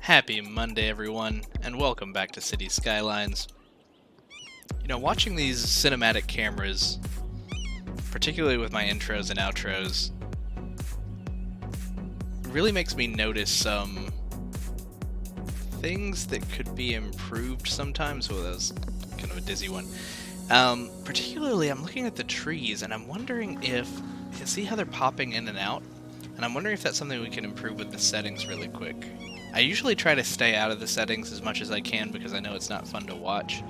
Happy Monday, everyone, and welcome back to City Skylines. You know, watching these cinematic cameras, particularly with my intros and outros, really makes me notice some things that could be improved sometimes. Well, that was kind of a dizzy one. Particularly, I'm looking at the trees, and I'm wondering if, you see how they're popping in and out? And I'm wondering if that's something we can improve with the settings really quick. I usually try to stay out of the settings as much as I can because I know it's not fun to watch.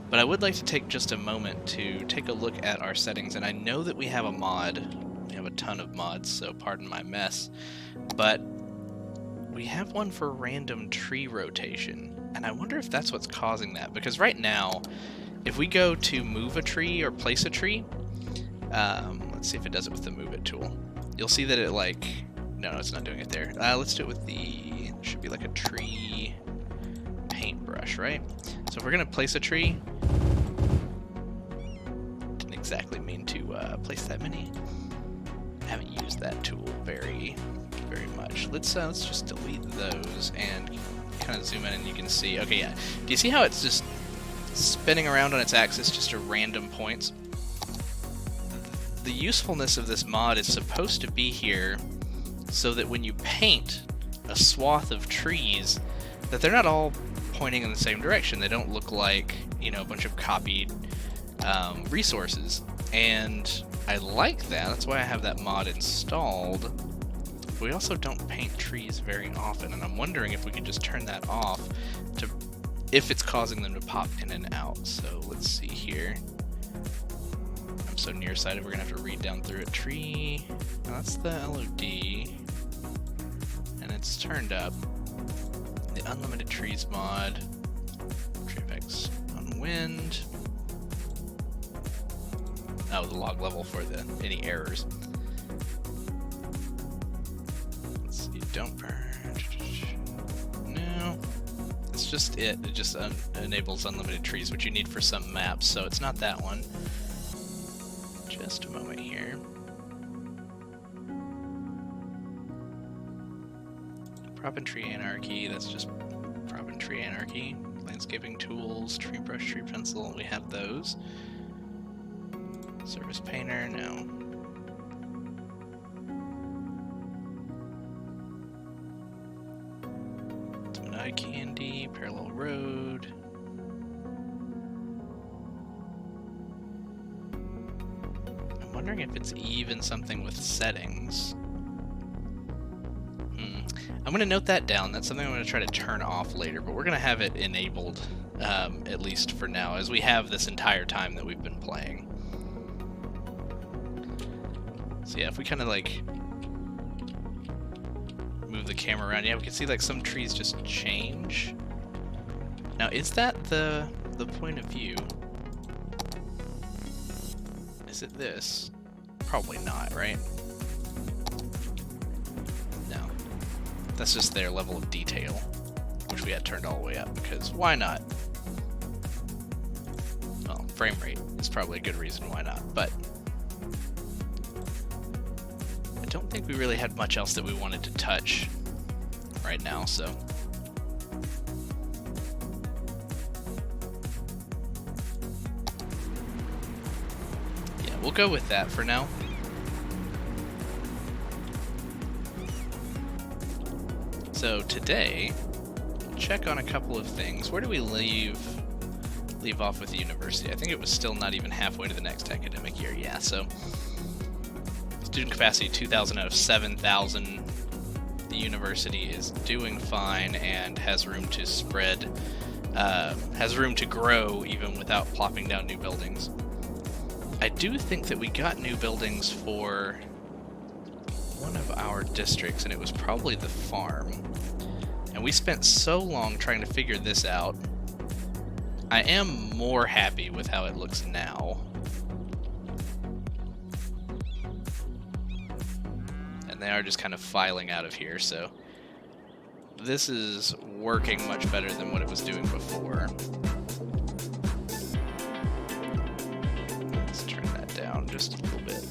But I would like to take just a moment to take a look at our settings, and I know that we have a mod. We have a ton of mods, so pardon my mess. But we have one for random tree rotation, and I wonder if that's what's causing that. Because right now, if we go to move a tree or place a tree, let's see if it does it with the move it tool. You'll see that it no, it's not doing it there. Let's do it with the, should be like a tree paintbrush, right? So if we're gonna place a tree, didn't exactly mean to place that many. I haven't used that tool very much. Let's just delete those and kind of zoom in, and you can see. Okay, yeah. Do you see how it's just spinning around on its axis just to random points? The usefulness of this mod is supposed to be here so that when you paint a swath of trees, that they're not all pointing in the same direction. They don't look like, you know, a bunch of copied resources. And I like that. That's why I have that mod installed. We also don't paint trees very often, and I'm wondering if we could just turn that off to, if it's causing them to pop in and out. So let's see here. I'm so nearsighted, we're gonna have to read down through a tree. Now that's the LOD, and it's turned up. The Unlimited Trees mod, tree effects on wind. Oh, the log level for any errors. Let's see, don't burn. No, it's just it. It just enables unlimited trees, which you need for some maps, so it's not that one. Just a moment here. Prop and tree anarchy, that's just prop and tree anarchy. Landscaping tools, tree brush, tree pencil, we have those. Surface painter, no. Some eye candy, parallel road. I'm wondering if it's even something with settings. I'm going to note that down. That's something I'm going to try to turn off later, but we're going to have it enabled, at least for now, as we have this entire time that we've been playing. So yeah, if we kind of like move the camera around, yeah, we can see like some trees just change. Now, is that the point of view? Is it this? Probably not, right? No. That's just their level of detail, which we had turned all the way up, because why not? Well, frame rate is probably a good reason why not, but I don't think we really had much else that we wanted to touch right now, so. Yeah, we'll go with that for now. So today, we'll check on a couple of things. Where do we leave off with the university? I think it was still not even halfway to the next academic year. Yeah, so student capacity 2,000 out of 7,000. The university is doing fine and has room to spread, has room to grow even without plopping down new buildings. I do think that we got new buildings for one of our districts, and it was probably the farm. And we spent so long trying to figure this out. I am more happy with how it looks now. And they are just kind of filing out of here, so this is working much better than what it was doing before. Let's turn that down just a little bit.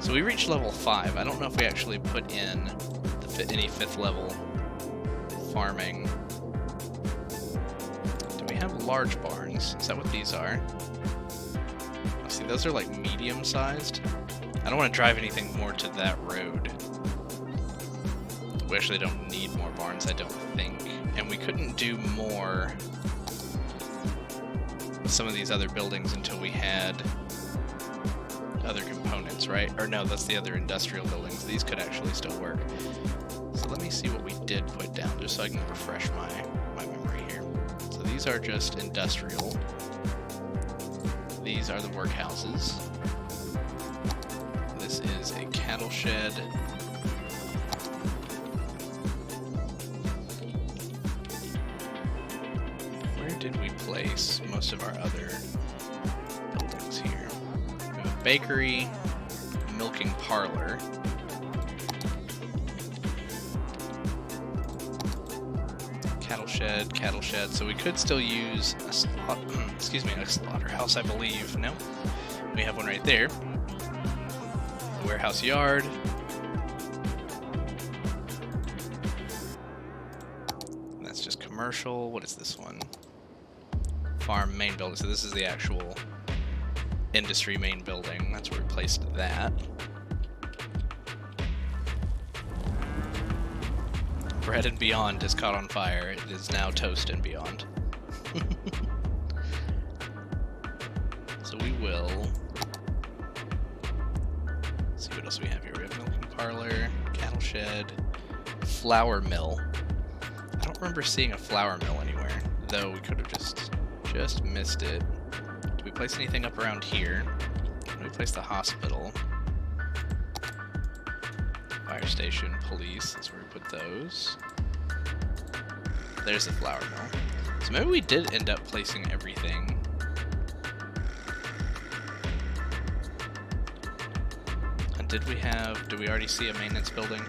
So we reached level 5. I don't know if we actually put in any 5th level farming. Do we have large barns? Is that what these are? Oh, see, those are like medium-sized. I don't want to drive anything more to that road. We actually don't need more barns, I don't think. And we couldn't do more with some of these other buildings until we had other components, right? Or no, that's the other industrial buildings. These could actually still work. So let me see what we did put down, just so I can refresh my memory here. So these are just industrial. These are the workhouses. This is a cattle shed. Where did we place most of our other buildings here? We have a bakery, milking parlor. Cattle shed, so we could still use a slaughterhouse, I believe. No, we have one right there. The warehouse yard. And that's just commercial. What is this one? Farm main building. So this is the actual industry main building. That's where we placed that. Bread and Beyond is caught on fire. It is now Toast and Beyond. So we will see what else we have here. We have milking parlor, cattle shed, flour mill. I don't remember seeing a flour mill anywhere, though we could have just missed it. Did we place anything up around here? Did we place the hospital? Fire station, police, that's where we put those. There's the flour mill. So maybe we did end up placing everything. And did we already see a maintenance building?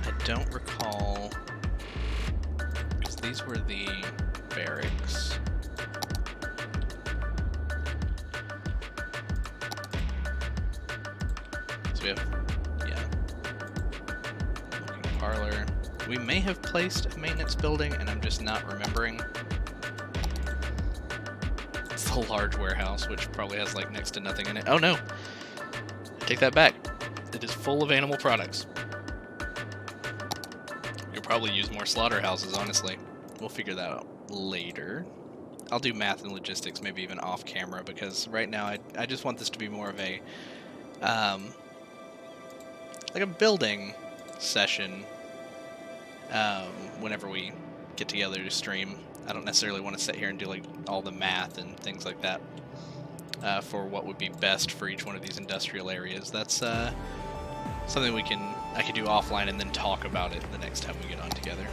I don't recall, because these were the barracks. We have, milking parlor. We may have placed a maintenance building, and I'm just not remembering. It's the large warehouse, which probably has like next to nothing in it. Oh no! I take that back. It is full of animal products. We could probably use more slaughterhouses, honestly. We'll figure that out later. I'll do math and logistics, maybe even off camera, because right now I just want this to be more of a like a building session whenever we get together to stream. I don't necessarily want to sit here and do like all the math and things like that for what would be best for each one of these industrial areas. That's something I could do offline and then talk about it the next time we get on together.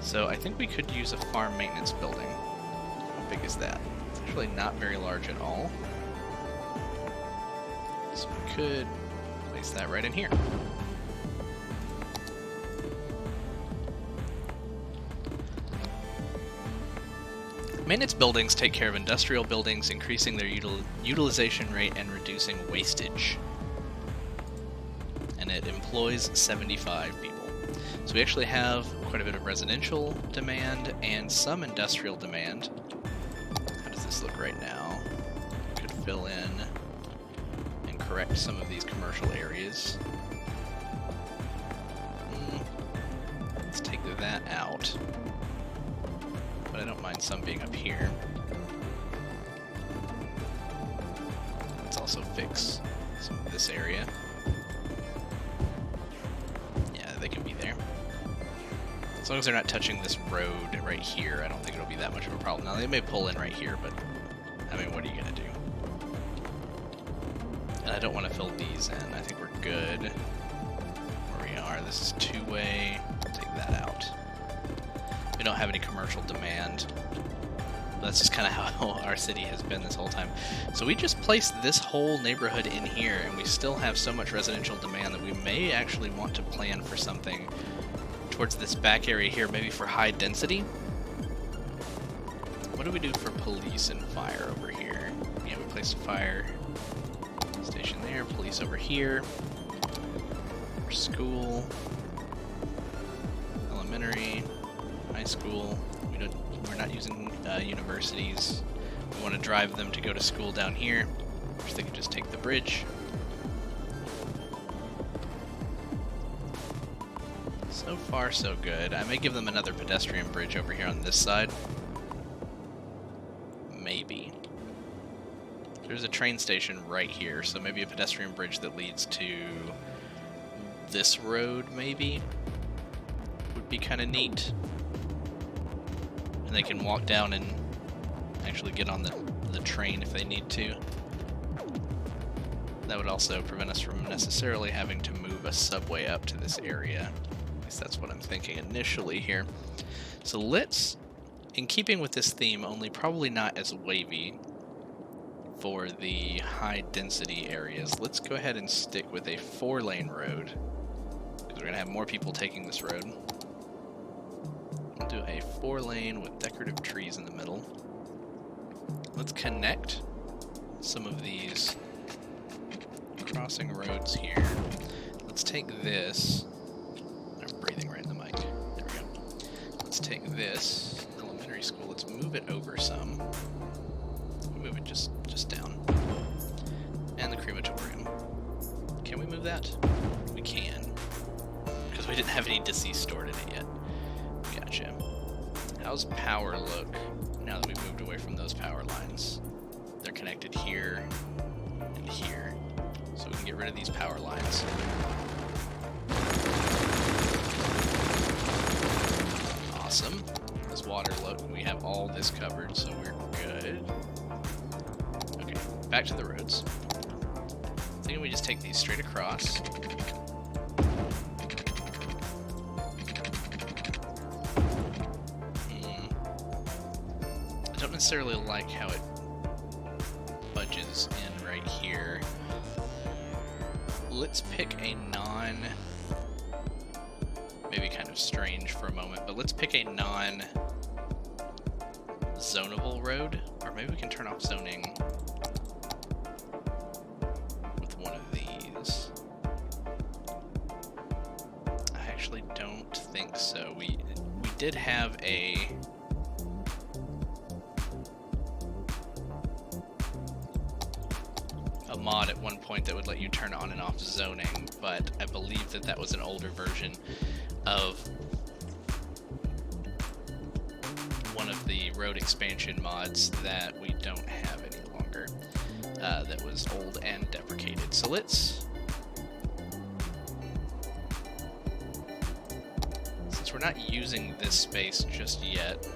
So I think we could use a farm maintenance building. How big is that? It's actually not very large at all. So we could place that right in here. Maintenance buildings take care of industrial buildings, increasing their utilization rate and reducing wastage. And it employs 75 people. So we actually have quite a bit of residential demand and some industrial demand. How does this look right now? We could fill in and correct some of these commercial areas. Let's take that out. But I don't mind some being up here. Let's also fix some of this area. Yeah, they can be there. As long as they're not touching this road right here, I don't think it'll be that much of a problem. Now, they may pull in right here, but, I mean, what are you going to do? And I don't want to fill these in. I think we're good where we are. This is two-way. Take that out. We don't have any commercial demand. That's just kind of how our city has been this whole time. So we just placed this whole neighborhood in here, and we still have so much residential demand that we may actually want to plan for something towards this back area here, maybe for high density. what do we do for police and fire over here? Yeah, we placed a fire station there, police over here. For school, elementary, high school. We're not using universities. We want to drive them to go to school down here. Or they could just take the bridge. So far, so good. I may give them another pedestrian bridge over here on this side. Maybe. There's a train station right here, so maybe a pedestrian bridge that leads to this road, maybe? Would be kind of neat. And they can walk down and actually get on the train if they need to. That would also prevent us from necessarily having to move a subway up to this area. At least that's what I'm thinking initially here. So let's, in keeping with this theme, only probably not as wavy for the high density areas, let's go ahead and stick with a 4-lane road. Because we're going to have more people taking this road. We'll do a 4-lane with decorative trees in the middle. Let's connect some of these crossing roads here. Let's take this. I'm breathing right in the mic. There we go. Let's take this elementary school. Let's move it over some. Move it just down. And the crematorium. Can we move that? We can. Because we didn't have any deceased stored in it yet. Gotcha. How's power look now that we've moved away from those power lines? They're connected here and here. So we can get rid of these power lines. Awesome. How's water look? We have all this covered, so we're good. Okay, back to the roads. I think we just take these straight across. I don't necessarily like how it budges in right here. Let's pick a maybe kind of strange for a moment, but let's pick a non-zonable road, or maybe we can turn off zoning with one of these. I actually don't think so. We did have a mod at one point that would let you turn on and off zoning, but I believe that was an older version of one of the road expansion mods that we don't have any longer, that was old and deprecated. So since we're not using this space just yet,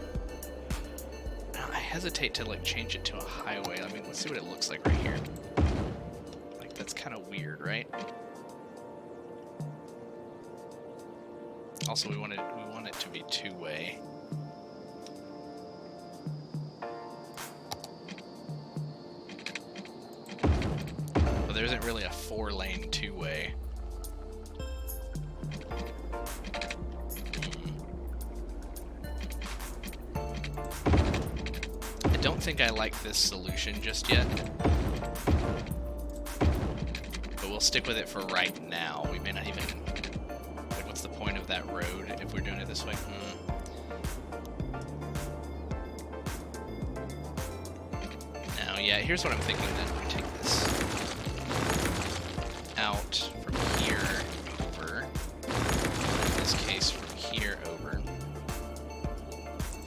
I hesitate to change it to a highway. I mean, let's see what it looks like right here. That's kind of weird, right? Also, we want it to be two-way. But there isn't really a 4-lane two-way. I don't think I like this solution just yet. We'll stick with it for right now. We may not even... what's the point of that road if we're doing it this way? Now, yeah, here's what I'm thinking then. We take this out from here over. In this case, from here over.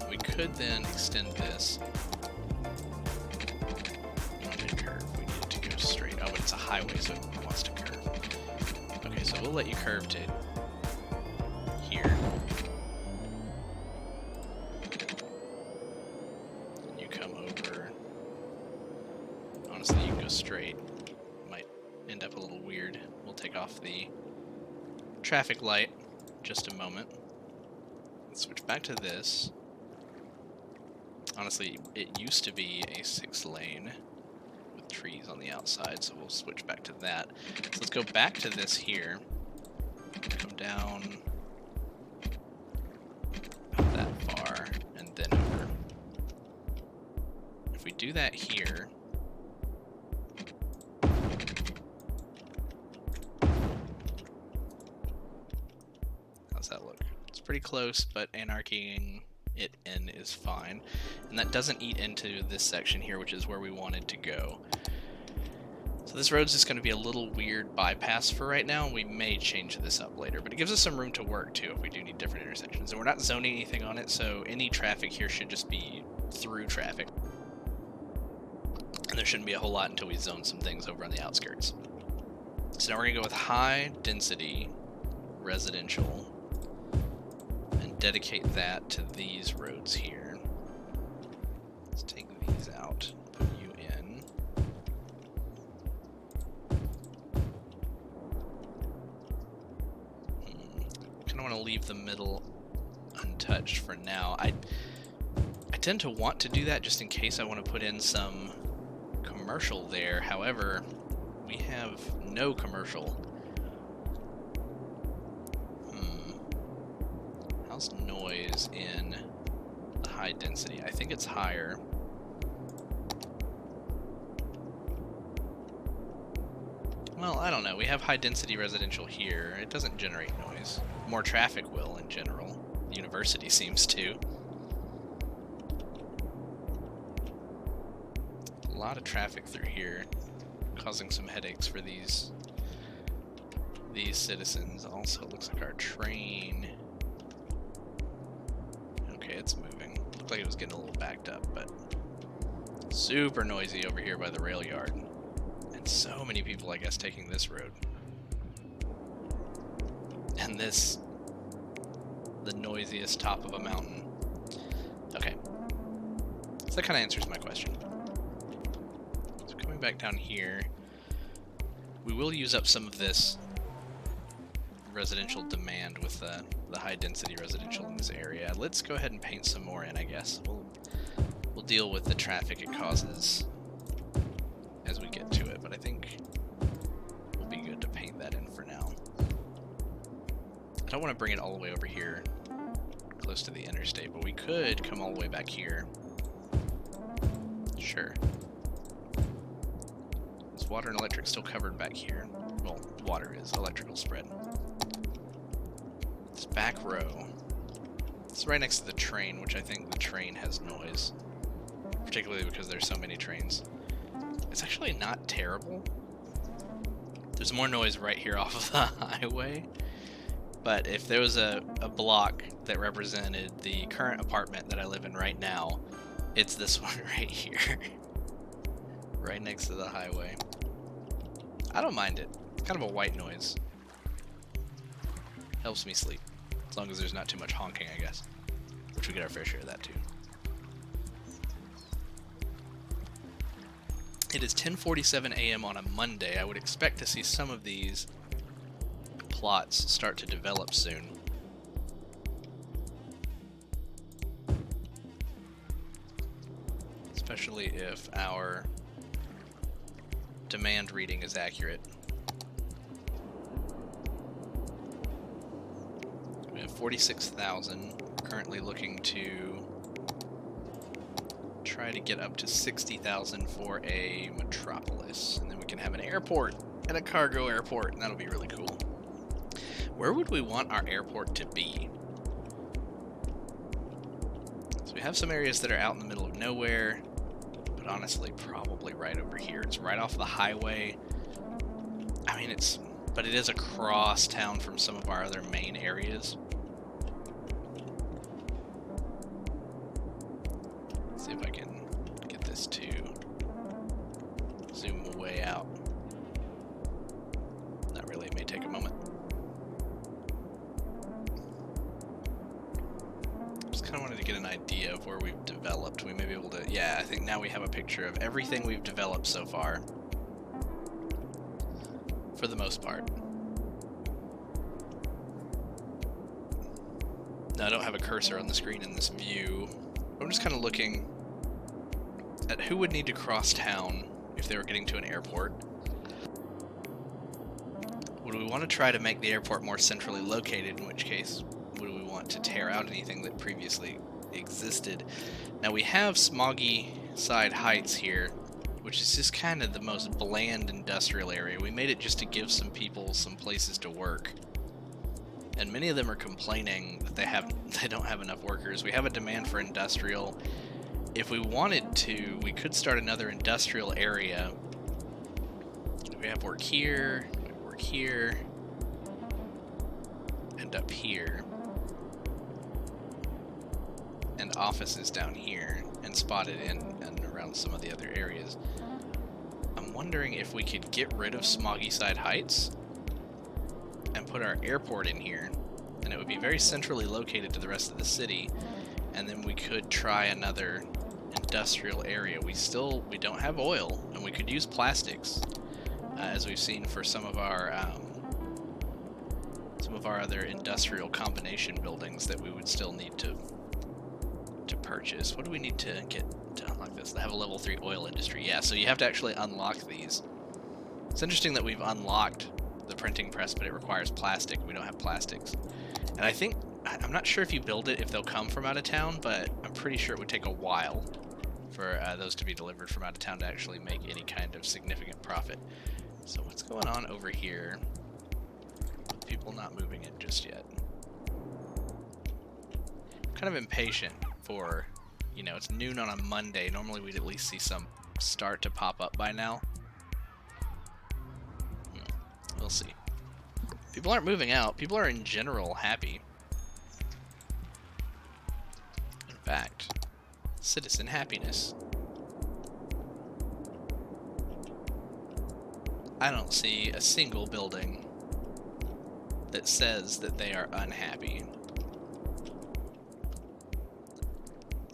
We could then extend this. We need it to go straight. Oh, but it's a highway, so it wants to curve. Okay, so we'll let you curve to here. And you come over. Honestly, you can go straight. Might end up a little weird. We'll take off the traffic light in just a moment. Let's switch back to this. Honestly, it used to be a 6-lane. Trees on the outside, so we'll switch back to that. So let's go back to this here. Come down about that far, and then over. do that here. How's that look? It's pretty close, but anarchying it in is fine. And that doesn't eat into this section here, which is where we wanted to go. So this road's just going to be a little weird bypass for right now. We may change this up later, but it gives us some room to work too if we do need different intersections. And we're not zoning anything on it, so any traffic here should just be through traffic. And there shouldn't be a whole lot until we zone some things over on the outskirts. So now we're going to go with high density residential and dedicate that to these roads here. Let's take these out, put you in. Kind of want to leave the middle untouched for now. I tend to want to do that just in case I want to put in some commercial there. However, we have no commercial. How's noise in the high density? I think it's higher. Well, I don't know. We have high density residential here. It doesn't generate noise. More traffic will in general. The university seems to. A lot of traffic through here, causing some headaches for these citizens. Also, it looks like our train. Okay, it's moving. Looked like it was getting a little backed up, but super noisy over here by the rail yard. And so many people, I guess, taking this road. And this, the noisiest top of a mountain. Okay. So that kind of answers my question. Back down here, we will use up some of this residential demand with the high density residential in this area. Let's go ahead and paint some more in, I guess. We'll deal with the traffic it causes as we get to it, but I think we'll be good to paint that in for now. I don't want to bring it all the way over here close to the interstate, but we could come all the way back here. Sure. Water and electric still covered back here. Well, water is, electrical spread. This back row, it's right next to the train, which I think the train has noise, particularly because there's so many trains. It's actually not terrible. There's more noise right here off of the highway, but if there was a block that represented the current apartment that I live in right now, it's this one right here. Right next to the highway. I don't mind it. It's kind of a white noise. Helps me sleep. As long as there's not too much honking, I guess. Which we get our fair share of that too. It is 10:47 a.m. on a Monday. I would expect to see some of these plots start to develop soon. Especially if our demand reading is accurate. We have 46,000. Currently looking to try to get up to 60,000 for a metropolis, and then we can have an airport and a cargo airport, and that'll be really cool. Where would we want our airport to be? So we have some areas that are out in the middle of nowhere. Honestly, probably right over here. It's right off the highway. I mean, but it is across town from some of our other main areas. Let's see if I can get this to zoom way out. Not really, it may take a moment. Just kind of wanted to get an idea of where we've developed. We may be able to, yeah, I think now we have a picture of everything we've developed so far. For the most part. Now I don't have a cursor on the screen in this view. I'm just kind of looking at who would need to cross town if they were getting to an airport. Would we want to try to make the airport more centrally located, in which case would we want to tear out anything that previously existed? Now we have smoggy side heights here, which is just kind of the most bland industrial area. We made it just to give some people some places to work. And many of them are complaining that they don't have enough workers. We have a demand for industrial. If we wanted to, we could start another industrial area. We have work here, we have work here, and up here. And offices down here, and spotted in and around some of the other areas. I'm wondering if we could get rid of Smoggy Side Heights and put our airport in here, and it would be very centrally located to the rest of the city, and then we could try another industrial area. We don't have oil, and we could use plastics, as we've seen for some of our other industrial combination buildings that we would still need to purchase. What do we need to get to unlock this? To have a level 3 oil industry. Yeah, so you have to actually unlock these. It's interesting that we've unlocked the printing press, but it requires plastic. We don't have plastics. And I'm not sure if you build it if they'll come from out of town, but I'm pretty sure it would take a while for those to be delivered from out of town to actually make any kind of significant profit. So what's going on over here? People not moving in just yet. I'm kind of impatient for, you know, it's noon on a Monday. Normally we'd at least see some start to pop up by now. We'll see. People aren't moving out. People are in general happy. In fact, citizen happiness. I don't see a single building that says that they are unhappy.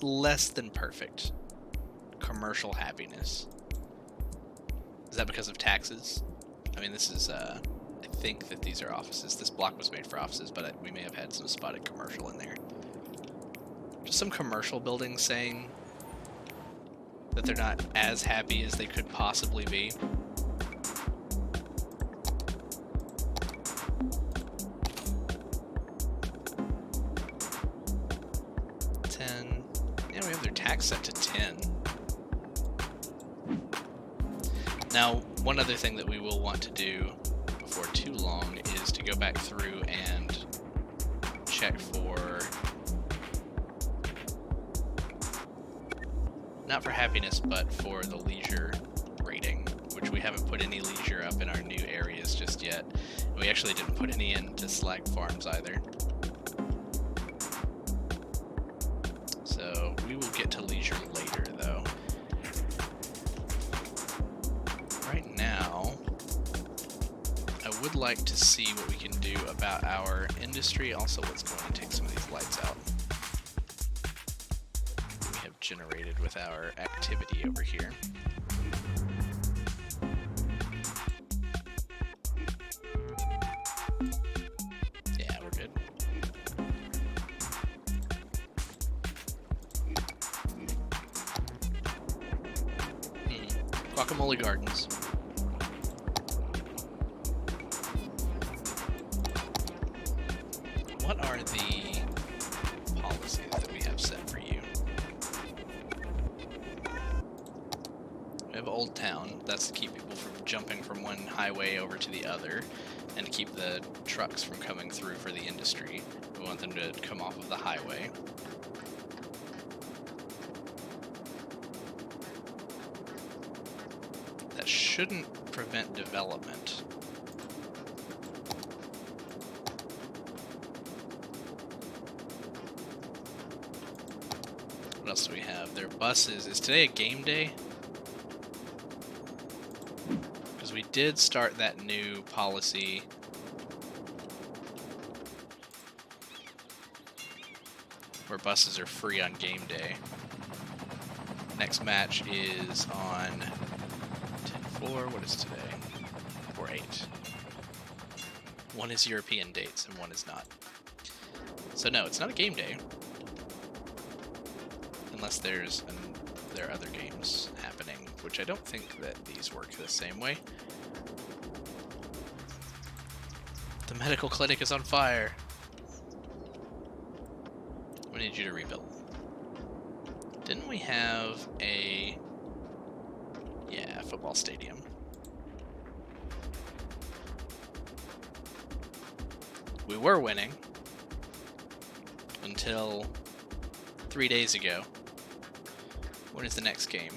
Less than perfect commercial happiness. Is that because of taxes? I mean, this is, I think that these are offices. This block was made for offices, but we may have had some spotted commercial in there. Just some commercial buildings saying that they're not as happy as they could possibly be. Set to 10. Now, one other thing that we will want to do before too long is to go back through and check for, not for happiness, but for the leisure rating, which we haven't put any leisure up in our new areas just yet. We actually didn't put any into Slag Farms either. We will get to leisure later, though. Right now, I would like to see what we can do about our industry. Also, let's go ahead and take some of these lights out. We have generated with our activity over here. Yeah, we're good. Guacamole Gardens. What are the policies that we have set for you? We have Old Town. That's to keep people from jumping from one highway over to the other, and to keep the trucks from coming through for the industry. We want them to come off of the highway. Shouldn't prevent development. What else do we have? Their buses. Is today a game day? Because we did start that new policy. Where buses are free on game day. Next match is on 10-4. What is today? 4-8. One is European dates and one is not. So no, it's not a game day. Unless there are other games happening, which I don't think that these work the same way. The medical clinic is on fire. We need you to rebuild. Didn't we have a... Yeah, football stadium. We were winning until 3 days ago. When is the next game?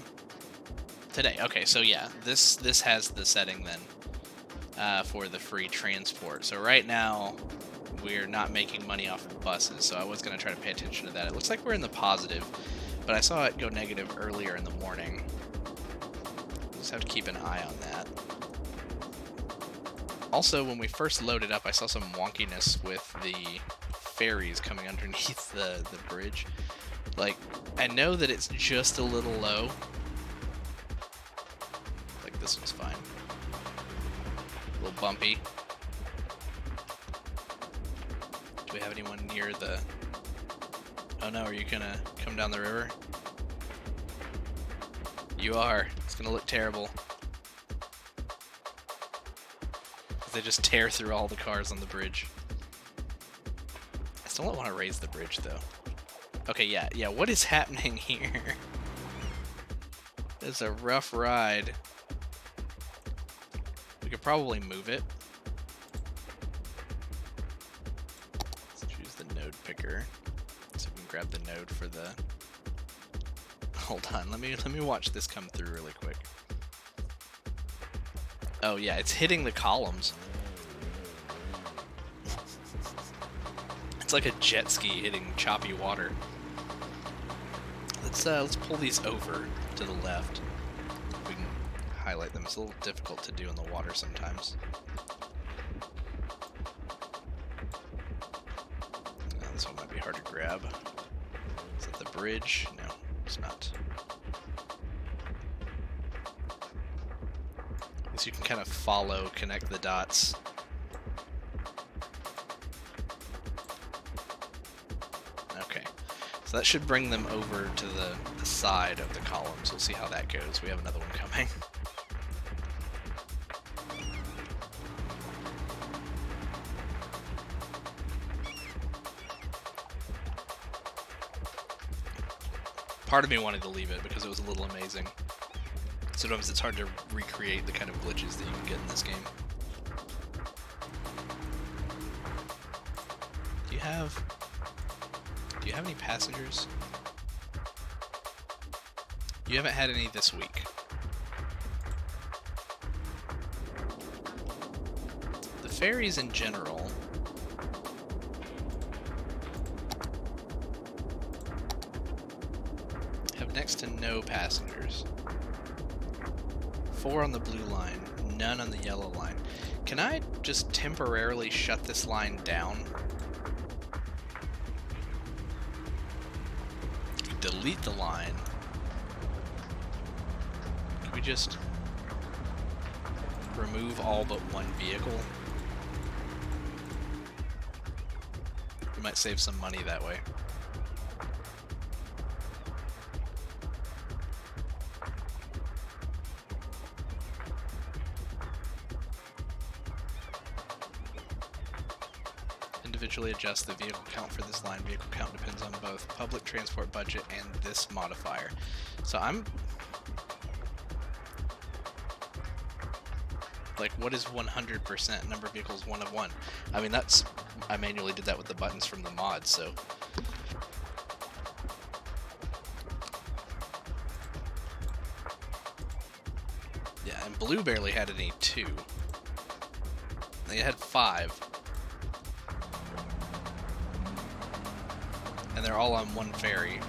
Today. Okay, so yeah, this has the setting then for the free transport. So right now we're not making money off of buses, so I was going to try to pay attention to that. It looks like we're in the positive, but I saw it go negative earlier in the morning. Just have to keep an eye on that. Also, when we first loaded up, I saw some wonkiness with the ferries coming underneath the bridge. Like, I know that it's just a little low. Like, this one's fine. A little bumpy. Do we have anyone near the... Oh no, are you gonna come down the river? You are. It's gonna look terrible. They just tear through all the cars on the bridge. I still don't want to raise the bridge, though. Okay, yeah, what is happening here? It's a rough ride. We could probably move it. Let's choose the node picker. So we can grab the node for the... Hold on, let me watch this come through really quick. Oh yeah, it's hitting the columns. It's like a jet ski hitting choppy water. Let's pull these over to the left. We can highlight them. It's a little difficult to do in the water sometimes. This one might be hard to grab. Is that the bridge? No, it's not. So you can kind of connect the dots. Okay, so that should bring them over to the side of the columns. We'll see how that goes. We have another one coming. Part of me wanted to leave it because it was a little amazing. Sometimes it's hard to recreate the kind of glitches that you can get in this game. Do you have any passengers? You haven't had any this week. The ferries in general have next to no passengers. 4 on the blue line, none on the yellow line. Can I just temporarily shut this line down? Delete the line. Can we just remove all but one vehicle? We might save some money that way. Individually adjust the vehicle count for this line. Vehicle count depends on both public transport budget and this modifier. So I'm... Like, what is 100%? Number of vehicles 1 of 1. I mean, that's... I manually did that with the buttons from the mod, so... Yeah, and blue barely had any 2. They had 5. And they're all on one ferry.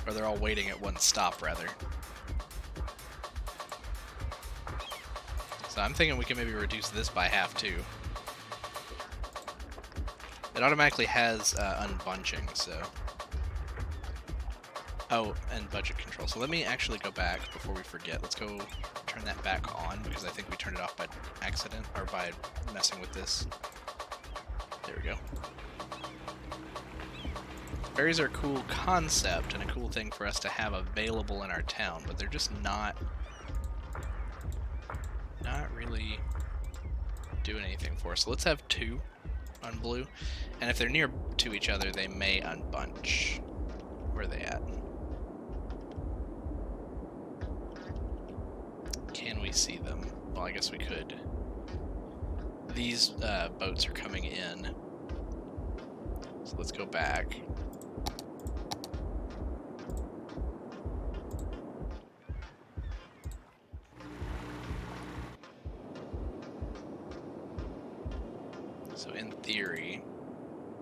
Or they're all waiting at one stop, rather. So I'm thinking we can maybe reduce this by half, too. It automatically has unbunching, so... Oh, and budget control. So let me actually go back before we forget. Let's go turn that back on, because I think we turned it off by accident, or by messing with this. There we go. Ferries are a cool concept and a cool thing for us to have available in our town, but they're just not really doing anything for us. So let's have 2. on blue. And if they're near to each other, they may unbunch. Where are they at? Can we see them? Well, I guess we could. These boats are coming in. So let's go back. So in theory,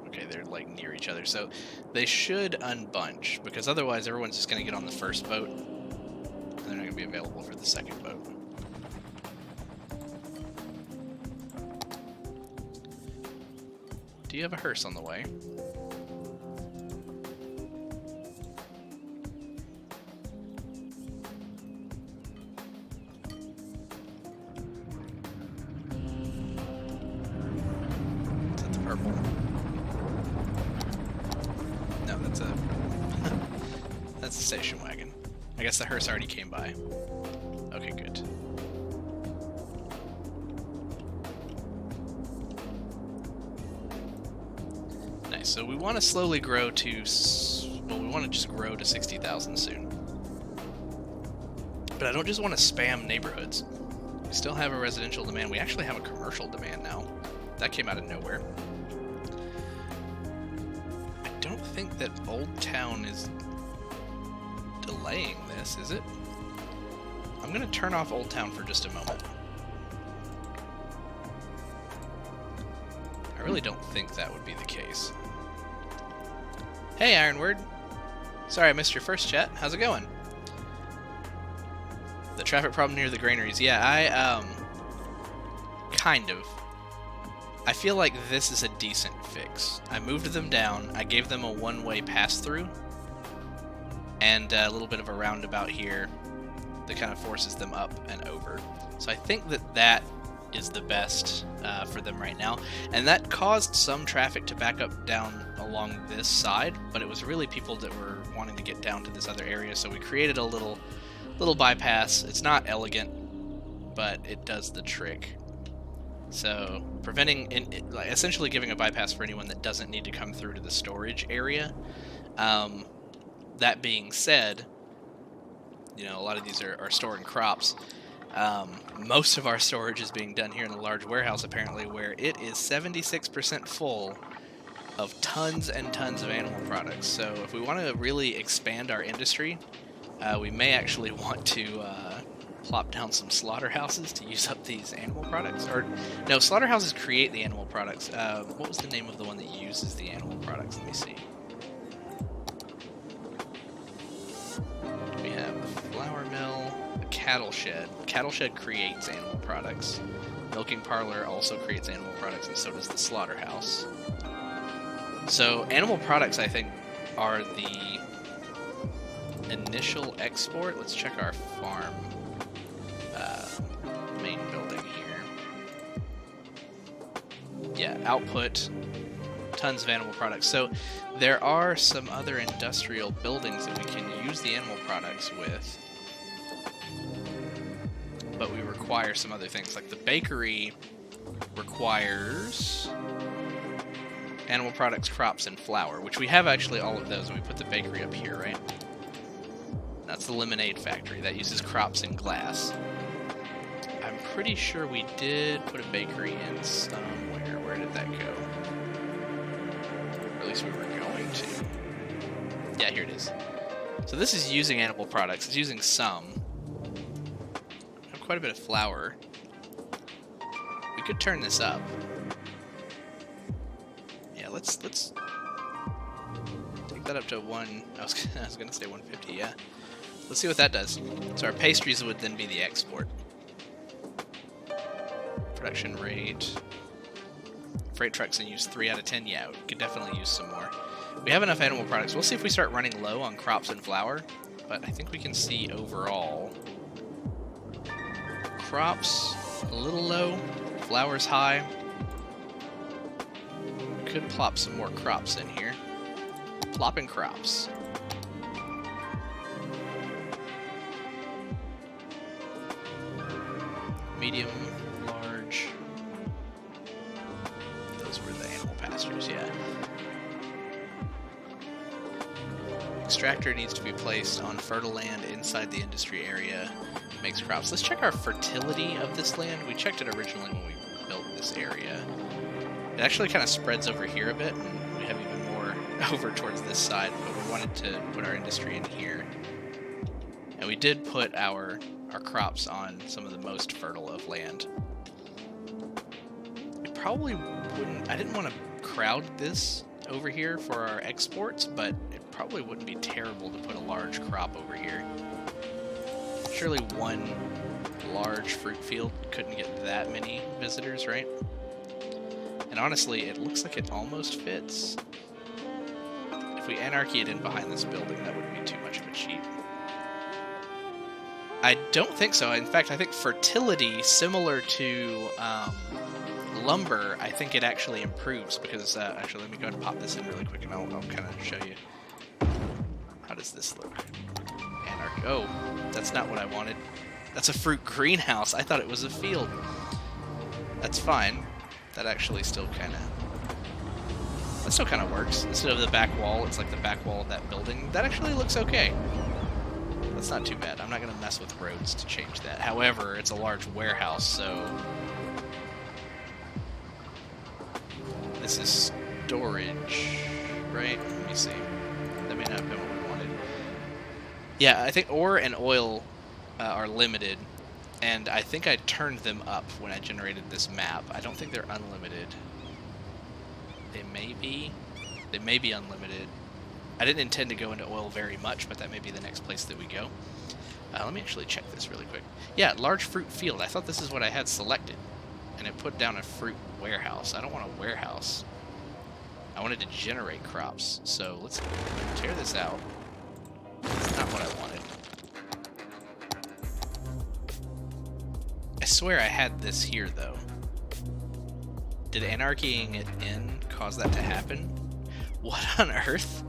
okay, they're like near each other. So they should unbunch, because otherwise everyone's just going to get on the first boat and they're not going to be available for the second boat. Do you have a hearse on the way? Is that the purple? No, that's a that's a station wagon. I guess the hearse already came by. Okay, good. Nice. So we want to slowly grow to, well, we want to just grow to 60,000 soon. But I don't just want to spam neighborhoods. We still have a residential demand. We actually have a commercial demand now. That came out of nowhere. I don't think that Old Town is delaying this, is it? I'm going to turn off Old Town for just a moment. I really don't think that would be the case. Hey, Ironward. Sorry I missed your first chat. How's it going? The traffic problem near the granaries. Yeah, I, kind of. I feel like this is a decent fix. I moved them down. I gave them a one-way pass-through. And a little bit of a roundabout here that kind of forces them up and over. So I think that that is the best for them right now, and that caused some traffic to back up down along this side, but it was really people that were wanting to get down to this other area, so we created a little bypass. It's not elegant, but it does the trick. So preventing, essentially giving a bypass for anyone that doesn't need to come through to the storage area. That being said, you know, a lot of these are storing crops. Most of our storage is being done here in the large warehouse, apparently, where it is 76% full of tons and tons of animal products. So if we want to really expand our industry, we may actually want to plop down some slaughterhouses to use up these animal products. Or, no, slaughterhouses create the animal products. What was the name of the one that uses the animal products? Let me see. We have the flour mill, the cattle shed. Cattle shed creates animal products. Milking parlor also creates animal products, and so does the slaughterhouse. So animal products, I think, are the initial export. Let's check our farm main building here. Yeah, output, tons of animal products. So there are some other industrial buildings that we can use the animal products with, but we require some other things. Like the bakery requires animal products, crops, and flour, which we have actually all of those, and we put the bakery up here, right? That's the lemonade factory. That uses crops and glass. I'm pretty sure we did put a bakery in somewhere. Where did that go? Or at least we were going to. Yeah, here it is. So this is using animal products. It's using some. We have quite a bit of flour. We could turn this up. Yeah, let's take that up to one. I was gonna say 150. Yeah. Let's see what that does. So our pastries would then be the export. Production rate. Freight trucks and use 3 out of 10. Yeah, we could definitely use some more. We have enough animal products. We'll see if we start running low on crops and flour, but I think we can see overall. Crops, a little low. Flour's high. We could plop some more crops in here. Plopping crops. Medium, large. Those were the animal industries, yeah. Extractor needs to be placed on fertile land inside the industry area. Makes crops. Let's check our fertility of this land. We checked it originally when we built this area. It actually kind of spreads over here a bit, and we have even more over towards this side, but we wanted to put our industry in here. And we did put our crops on some of the most fertile of land. It probably wouldn't... I didn't want to crowd this over here for our exports, but it probably wouldn't be terrible to put a large crop over here. Surely one large fruit field couldn't get that many visitors, right? And honestly, it looks like it almost fits. If we anarchy it in behind this building, that wouldn't be too much of a cheat. I don't think so. In fact, I think fertility, similar to lumber, I think it actually improves because, actually, let me go ahead and pop this in really quick and I'll kind of show you. How does this look? Anarchy. Oh, that's not what I wanted. That's a fruit greenhouse. I thought it was a field. That's fine. That actually still kind of works. Instead of the back wall, it's like the back wall of that building. That actually looks okay. That's not too bad. I'm not going to mess with roads to change that. However, it's a large warehouse, so... This is storage, right? Let me see. That may not have been what we wanted. Yeah, I think ore and oil are limited, and I think I turned them up when I generated this map. I don't think they're unlimited. They may be. They may be unlimited. I didn't intend to go into oil very much, but that may be the next place that we go. Let me actually check this really quick. Yeah, large fruit field. I thought this is what I had selected, and it put down a fruit warehouse. I don't want a warehouse. I wanted to generate crops, so let's tear this out. That's not what I wanted. I swear I had this here, though. Did anarchying it in cause that to happen? What on earth?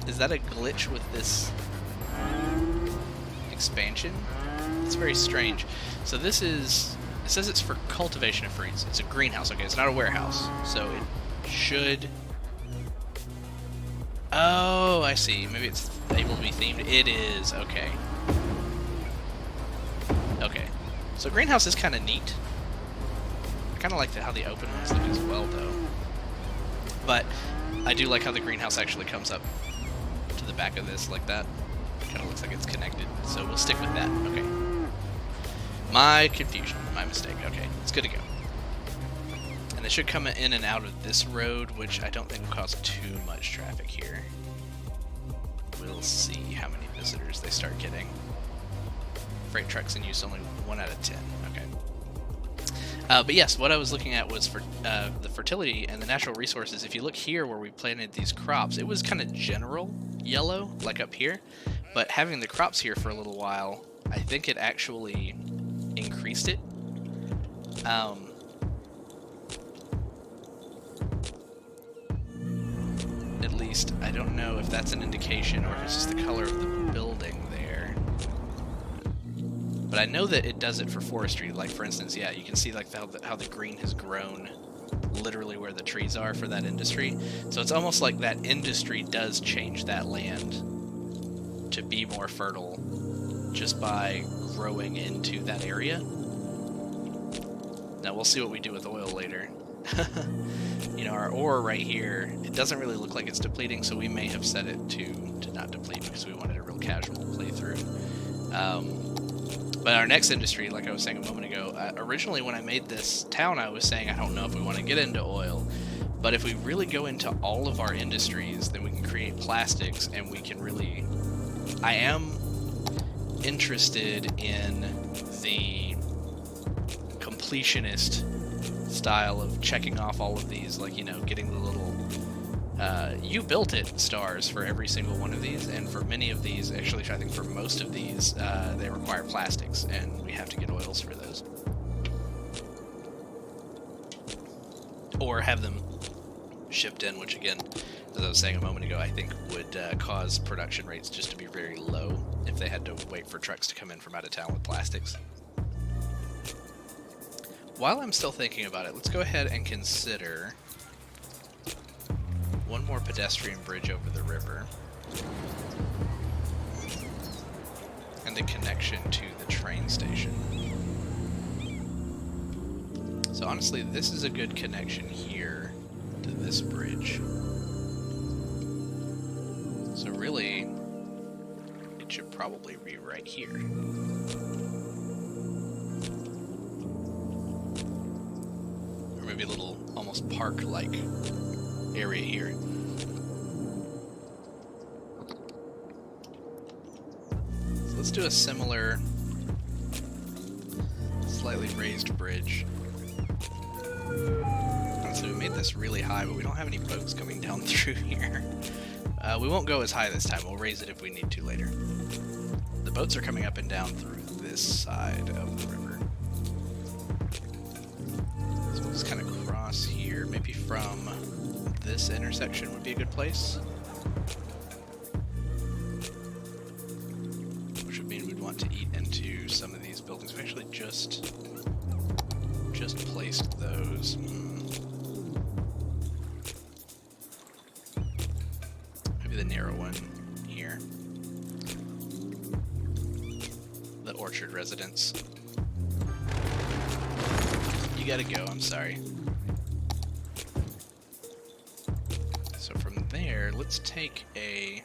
Is that a glitch with this expansion? It's very strange. So this is... It says it's for cultivation of fruits. It's a greenhouse. Okay, it's not a warehouse. So it should... Oh, I see. Maybe it's able to be themed. It is. Okay. Okay. So greenhouse is kind of neat. I kind of like how the open ones look as well, though. But I do like how the greenhouse actually comes up to the back of this like that. Kind of looks like it's connected. So we'll stick with that. Okay. My confusion. My mistake. Okay. It's good to go. And they should come in and out of this road, which I don't think will cause too much traffic here. We'll see how many visitors they start getting. Freight trucks in use only 1 out of 10. Okay. But yes, what I was looking at was for the fertility and the natural resources. If you look here where we planted these crops, it was kind of general yellow, like up here. But having the crops here for a little while, I think it actually increased it. At least, I don't know if that's an indication or if it's just the color of the building there. But I know that it does it for forestry. Like, for instance, yeah, you can see like how the green has grown literally where the trees are for that industry. So it's almost like that industry does change that land to be more fertile just by growing into that area. Now, we'll see what we do with oil later. You know, our ore right here, it doesn't really look like it's depleting, so we may have set it to not deplete because we wanted a real casual playthrough. But our next industry, like I was saying a moment ago, originally when I made this town, I was saying I don't know if we want to get into oil, but if we really go into all of our industries, then we can create plastics, and we can really... I am interested in the completionist style of checking off all of these, like, you know, getting the little you built it stars for every single one of these, and for many of these, actually I think for most of these, they require plastics, and we have to get oils for those. Or have them shipped in, which again, as I was saying a moment ago, I think would cause production rates just to be very low if they had to wait for trucks to come in from out of town with plastics. while I'm still thinking about it, let's go ahead and consider one more pedestrian bridge over the river. And a connection to the train station. So honestly, this is a good connection here to this bridge. So really, it should probably be right here. Or maybe a little, almost park-like area here. So let's do a similar, slightly raised bridge. And so we made this really high, but we don't have any boats coming down through here. We won't go as high this time. We'll raise it if we need to later. The boats are coming up and down through this side of the river. So we'll just kind of cross here. Maybe from this intersection would be a good place. Which would mean we'd want to eat into some of these buildings. We actually just placed those. Maybe the narrow one here. The Orchard residence. You gotta go, I'm sorry. So from there, let's take a...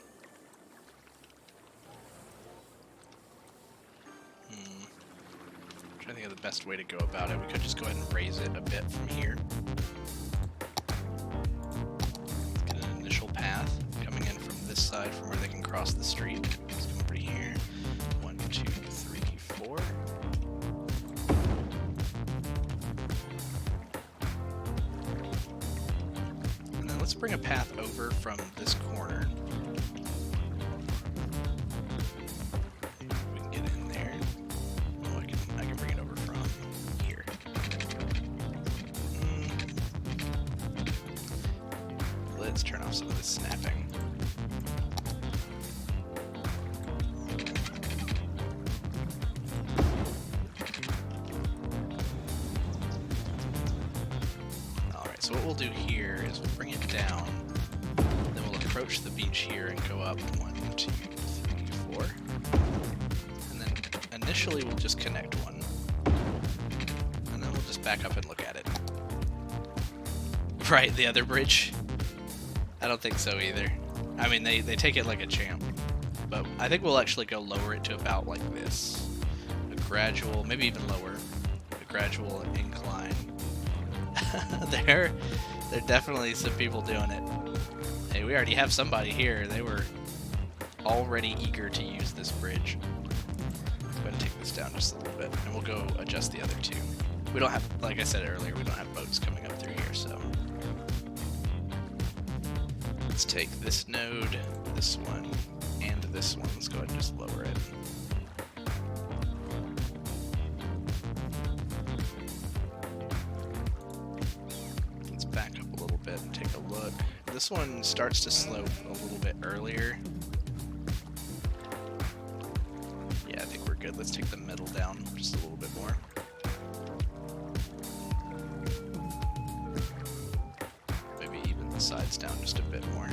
I think of the best way to go about it. We could just go ahead and raise it a bit from here. Get an initial path coming in from this side from where they can cross the street. Let's come over here. 1, 2, 3, 4. And then let's bring a path over from this corner. Let's turn off some of this snapping. Alright, so what we'll do here is we'll bring it down, then we'll approach the beach here and go up 1, 2, 3, 4. And then initially we'll just connect one. And then we'll just back up and look at it. Right, the other bridge. I don't think so either. I mean, they take it like a champ. But I think we'll actually go lower it to about like this. A gradual, maybe even lower. A gradual incline. There are definitely some people doing it. Hey, we already have somebody here. They were already eager to use this bridge. Let's go ahead and take this down just a little bit. And we'll go adjust the other two. We don't have, like I said earlier, we don't have boats coming up through here, so... Let's take this node, this one, and this one. Let's go ahead and just lower it. Let's back up a little bit and take a look. This one starts to slope a little bit earlier. Yeah, I think we're good. Let's take the middle down just a little bit more. Sides down just a bit more.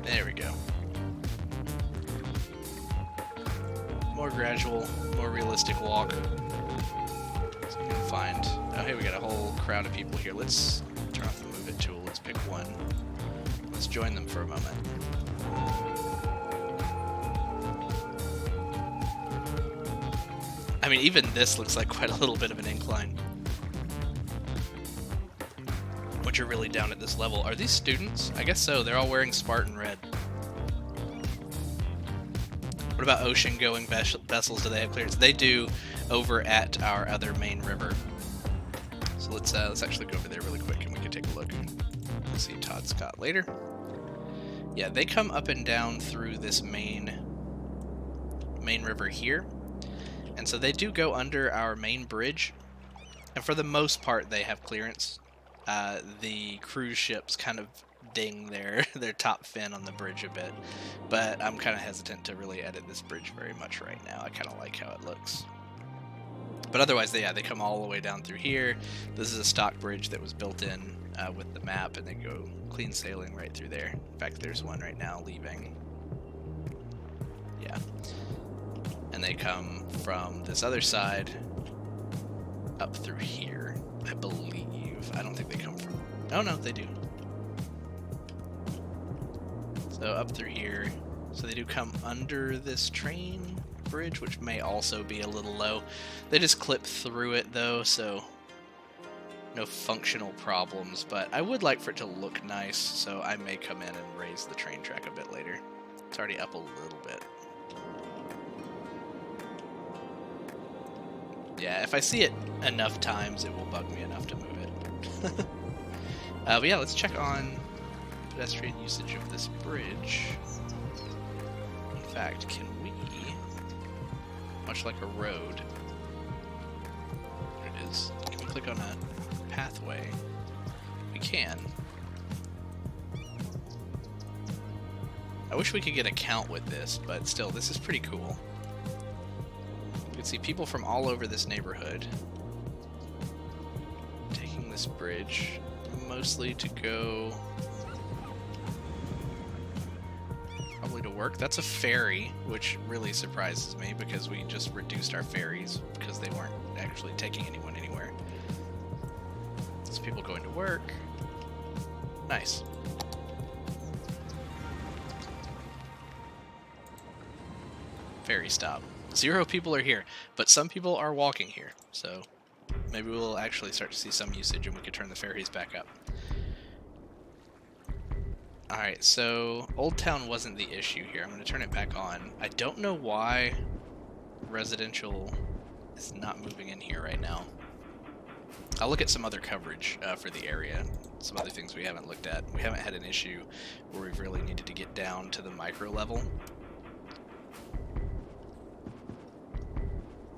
There we go. More gradual, more realistic walk. So we can find... Oh, hey, we got a whole crowd of people here. Let's turn off the move it tool. Let's pick one. Let's join them for a moment. I mean, even this looks like quite a little bit of an incline. Once you're really down at this level. Are these students? I guess so. They're all wearing Spartan red. What about ocean-going vessels? Do they have clearance? They do over at our other main river. So let's actually go over there really quick and we can take a look. We'll see Todd Scott later. Yeah, they come up and down through this main river here. And so they do go under our main bridge, and for the most part they have clearance. The cruise ships kind of ding their top fin on the bridge a bit. But I'm kind of hesitant to really edit this bridge very much right now. I kind of like how it looks. But otherwise, they come all the way down through here. This is a stock bridge that was built in with the map, and they go clean sailing right through there. In fact, there's one right now leaving. Yeah. And they come from this other side up through here, I believe. I don't think they come from... Oh, no, they do. So up through here. So they do come under this train bridge, which may also be a little low. They just clip through it, though, so no functional problems. But I would like for it to look nice, so I may come in and raise the train track a bit later. It's already up a little bit. Yeah, if I see it enough times, it will bug me enough to move it. But yeah, let's check on pedestrian usage of this bridge. In fact, can we, much like a road, there it is, can we click on a pathway? We can. I wish we could get a count with this, but still, this is pretty cool. You can see people from all over this neighborhood taking this bridge, mostly to go probably to work. That's a ferry, which really surprises me because we just reduced our ferries because they weren't actually taking anyone anywhere. There's people going to work. Nice. Ferry stop. 0 people are here, but some people are walking here, so maybe we'll actually start to see some usage and we could turn the ferries back up. Alright, so Old Town wasn't the issue here. I'm going to turn it back on. I don't know why residential is not moving in here right now. I'll look at some other coverage for the area, some other things we haven't looked at. We haven't had an issue where we've really needed to get down to the micro level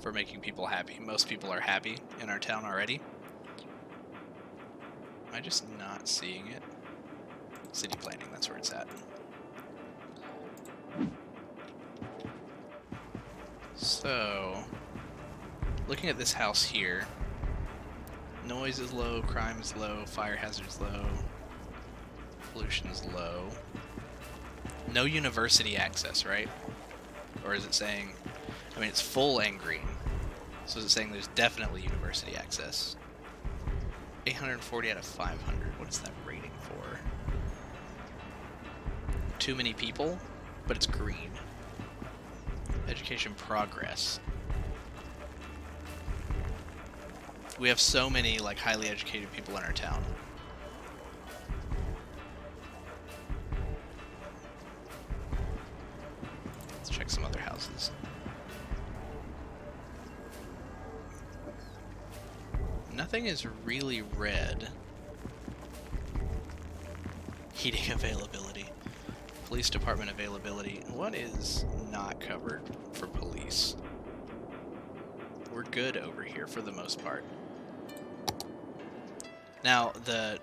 for making people happy. Most people are happy in our town already. Am I just not seeing it? City planning, that's where it's at. So, looking at this house here, noise is low, crime is low, fire hazard is low, pollution is low. No university access, right? Or is it saying, I mean, it's full and green. So is it saying there's definitely university access? 840 out of 500. What is that rating for? Too many people, but it's green. Education progress. We have so many like highly educated people in our town. Let's check some other houses. Nothing is really red. Heating availability. Police department availability. What is not covered for police? We're good over here for the most part. Now, the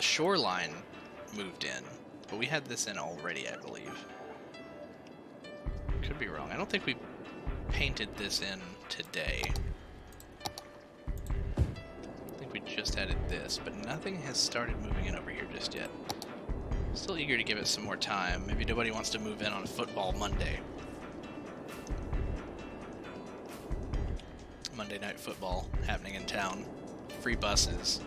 shoreline moved in, but we had this in already, I believe. Could be wrong. I don't think we painted this in today. I think we just added this, but nothing has started moving in over here just yet. Still eager to give it some more time. Maybe nobody wants to move in on Football Monday. Monday Night Football happening in town. Free buses.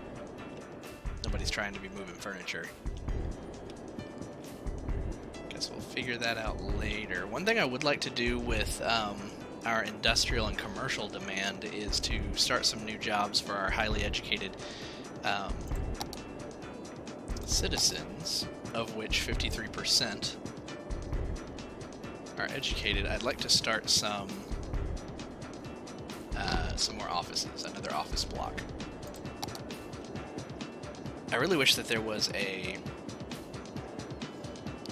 Nobody's trying to be moving furniture. Guess we'll figure that out later. One thing I would like to do with our industrial and commercial demand is to start some new jobs for our highly educated citizens, of which 53% are educated. I'd like to start some more offices, another office block. I really wish that there was a,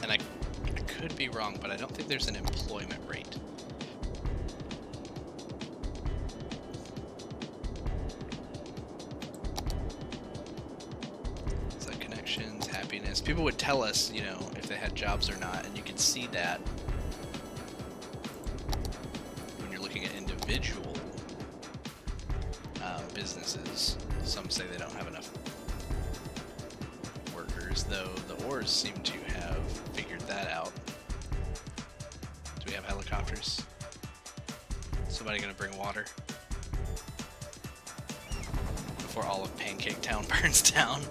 and I could be wrong, but I don't think there's an employment rate. So connections, is people would tell us, you know, if they had jobs or not, and you can see that when you're looking at individual businesses. Some say they don't have enough workers, though the ores seem to have figured that out. Do we have helicopters? Somebody gonna bring water before all of Pancake Town burns down?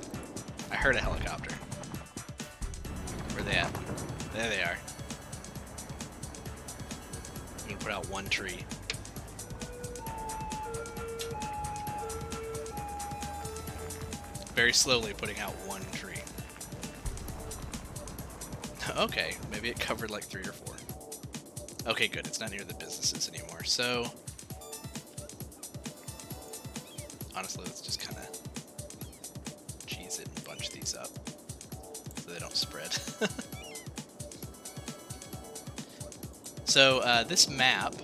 I heard a helicopter. Where are they at? There they are. I'm gonna put out one tree. Very slowly putting out one tree. Okay, maybe it covered like 3 or 4. Okay, good. It's not near the businesses anymore. So, honestly, let's just kind of cheese it and bunch these up so they don't spread. So, this map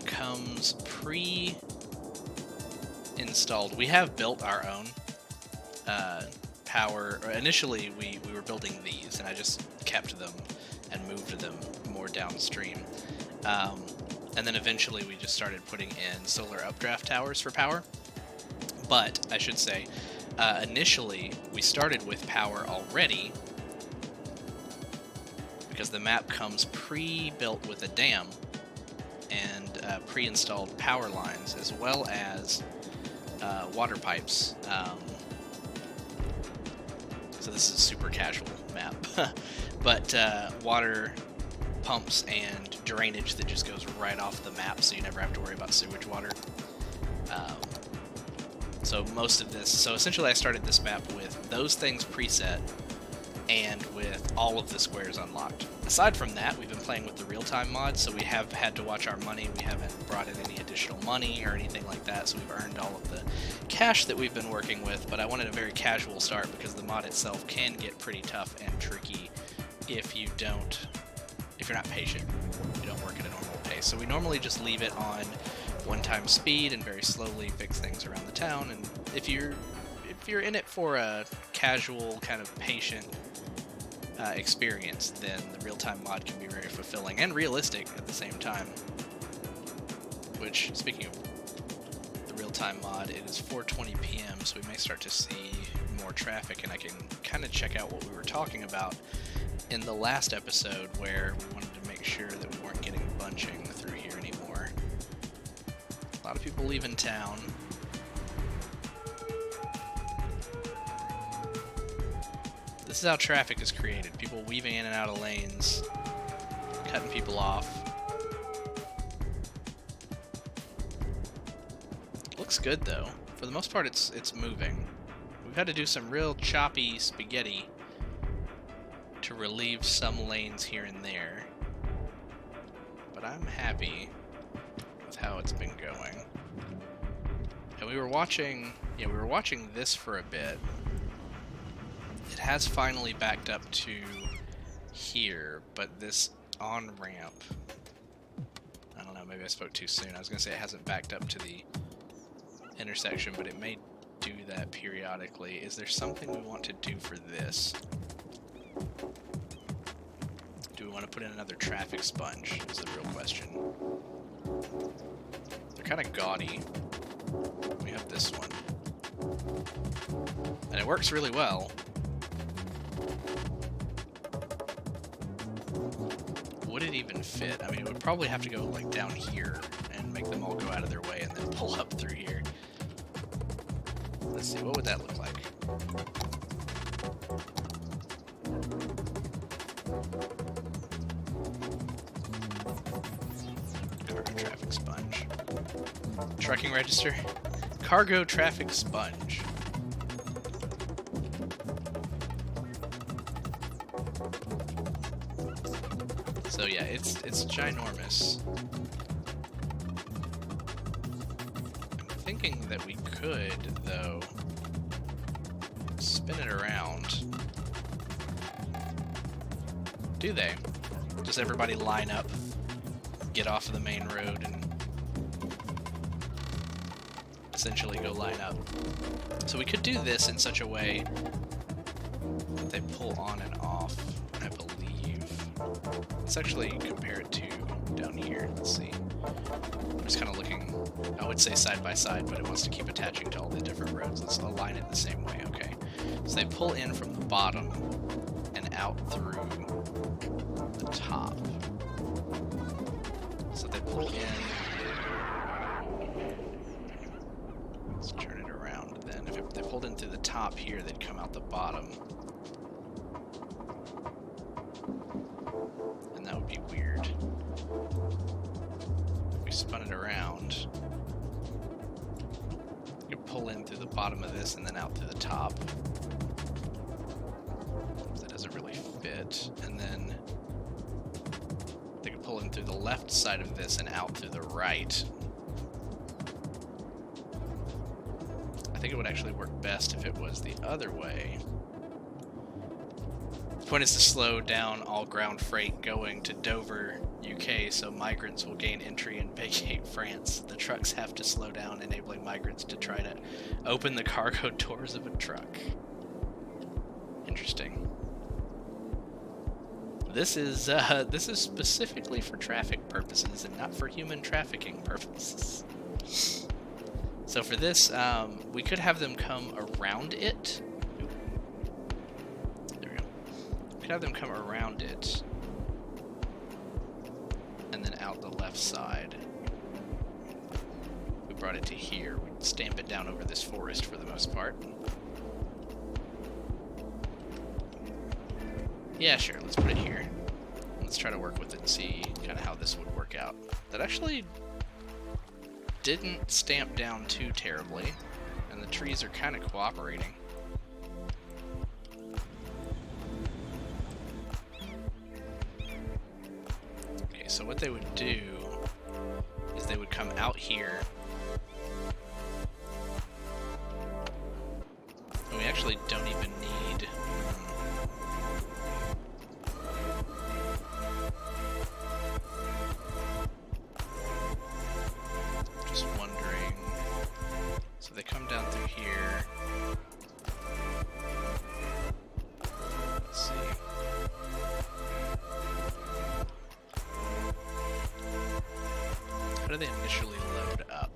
comes pre-installed. We have built our own power. Initially, we were building these, and I just kept them and moved them more downstream. And then eventually we just started putting in solar updraft towers for power. But I should say, initially we started with power already because the map comes pre-built with a dam and pre-installed power lines, as well as water pipes. So this is a super casual map, but water pumps and drainage that just goes right off the map, so you never have to worry about sewage water. So most of this, so essentially I started this map with those things preset and with all of the squares unlocked. Aside from that, we've been playing with the real-time mod, so we have had to watch our money. We haven't brought in any additional money or anything like that, so we've earned all of the cash that we've been working with, but I wanted a very casual start because the mod itself can get pretty tough and tricky if you're not patient, you don't work at a normal pace. So we normally just leave it on one-time speed and very slowly fix things around the town, and if you're in it for a casual, kind of patient experience, then the real-time mod can be very fulfilling and realistic at the same time. Which, speaking of the real-time mod, it is 4:20 p.m., so we may start to see more traffic, and I can kind of check out what we were talking about in the last episode, where we wanted to make sure that we weren't getting bunching through here anymore. A lot of people leaving town. This is how traffic is created. People weaving in and out of lanes, cutting people off. Looks good though. For the most part, it's moving. We've had to do some real choppy spaghetti to relieve some lanes here and there, but I'm happy with how it's been going. And we were watching this for a bit. It has finally backed up to here, but this on-ramp, I don't know, maybe I spoke too soon. I was going to say it hasn't backed up to the intersection, but it may do that periodically. Is there something we want to do for this? Do we want to put in another traffic sponge is the real question. They're kind of gaudy. We have this one. And it works really well. Would it even fit? I mean, it would probably have to go like down here and make them all go out of their way and then pull up through here. Let's see, what would that look like? Cargo traffic sponge. Trucking register? Cargo traffic sponge. So yeah, it's ginormous. I'm thinking that we could, though, spin it around. Do they? Does everybody line up, get off of the main road, and essentially go line up? So we could do this in such a way that they pull on and off, I believe. Let's actually compare it to down here. Let's see. I'm just kind of looking, I would say side by side, but it wants to keep attaching to all the different roads. Let's align it the same way, okay? So they pull in from the bottom and out through the top. So they pull in. Let's turn it around then. If they pulled in through the top here, they'd come out the bottom. And that would be weird. If we spun it around, you could pull in through the bottom of this and then out through the top. That doesn't really fit. And then they could pull in through the left side of this and out through the right. I think it would actually work best if it was the other way. The point is to slow down all ground freight going to Dover, UK, so migrants will gain entry and vacate France. The trucks have to slow down, enabling migrants to try to open the cargo doors of a truck. Interesting. This is specifically for traffic purposes and not for human trafficking purposes. So for this, we could have them come around it. There we go. We could have them come around it and then out the left side. We brought it to here. We'd stamp it down over this forest for the most part. Yeah, sure, let's put it here. Let's try to work with it and see kind of how this would work out. That actually didn't stamp down too terribly, and the trees are kind of cooperating. Okay, so what they would do is they would come out here. And we actually don't even need... Just wondering. So they come down through here. Let's see. How do they initially load up?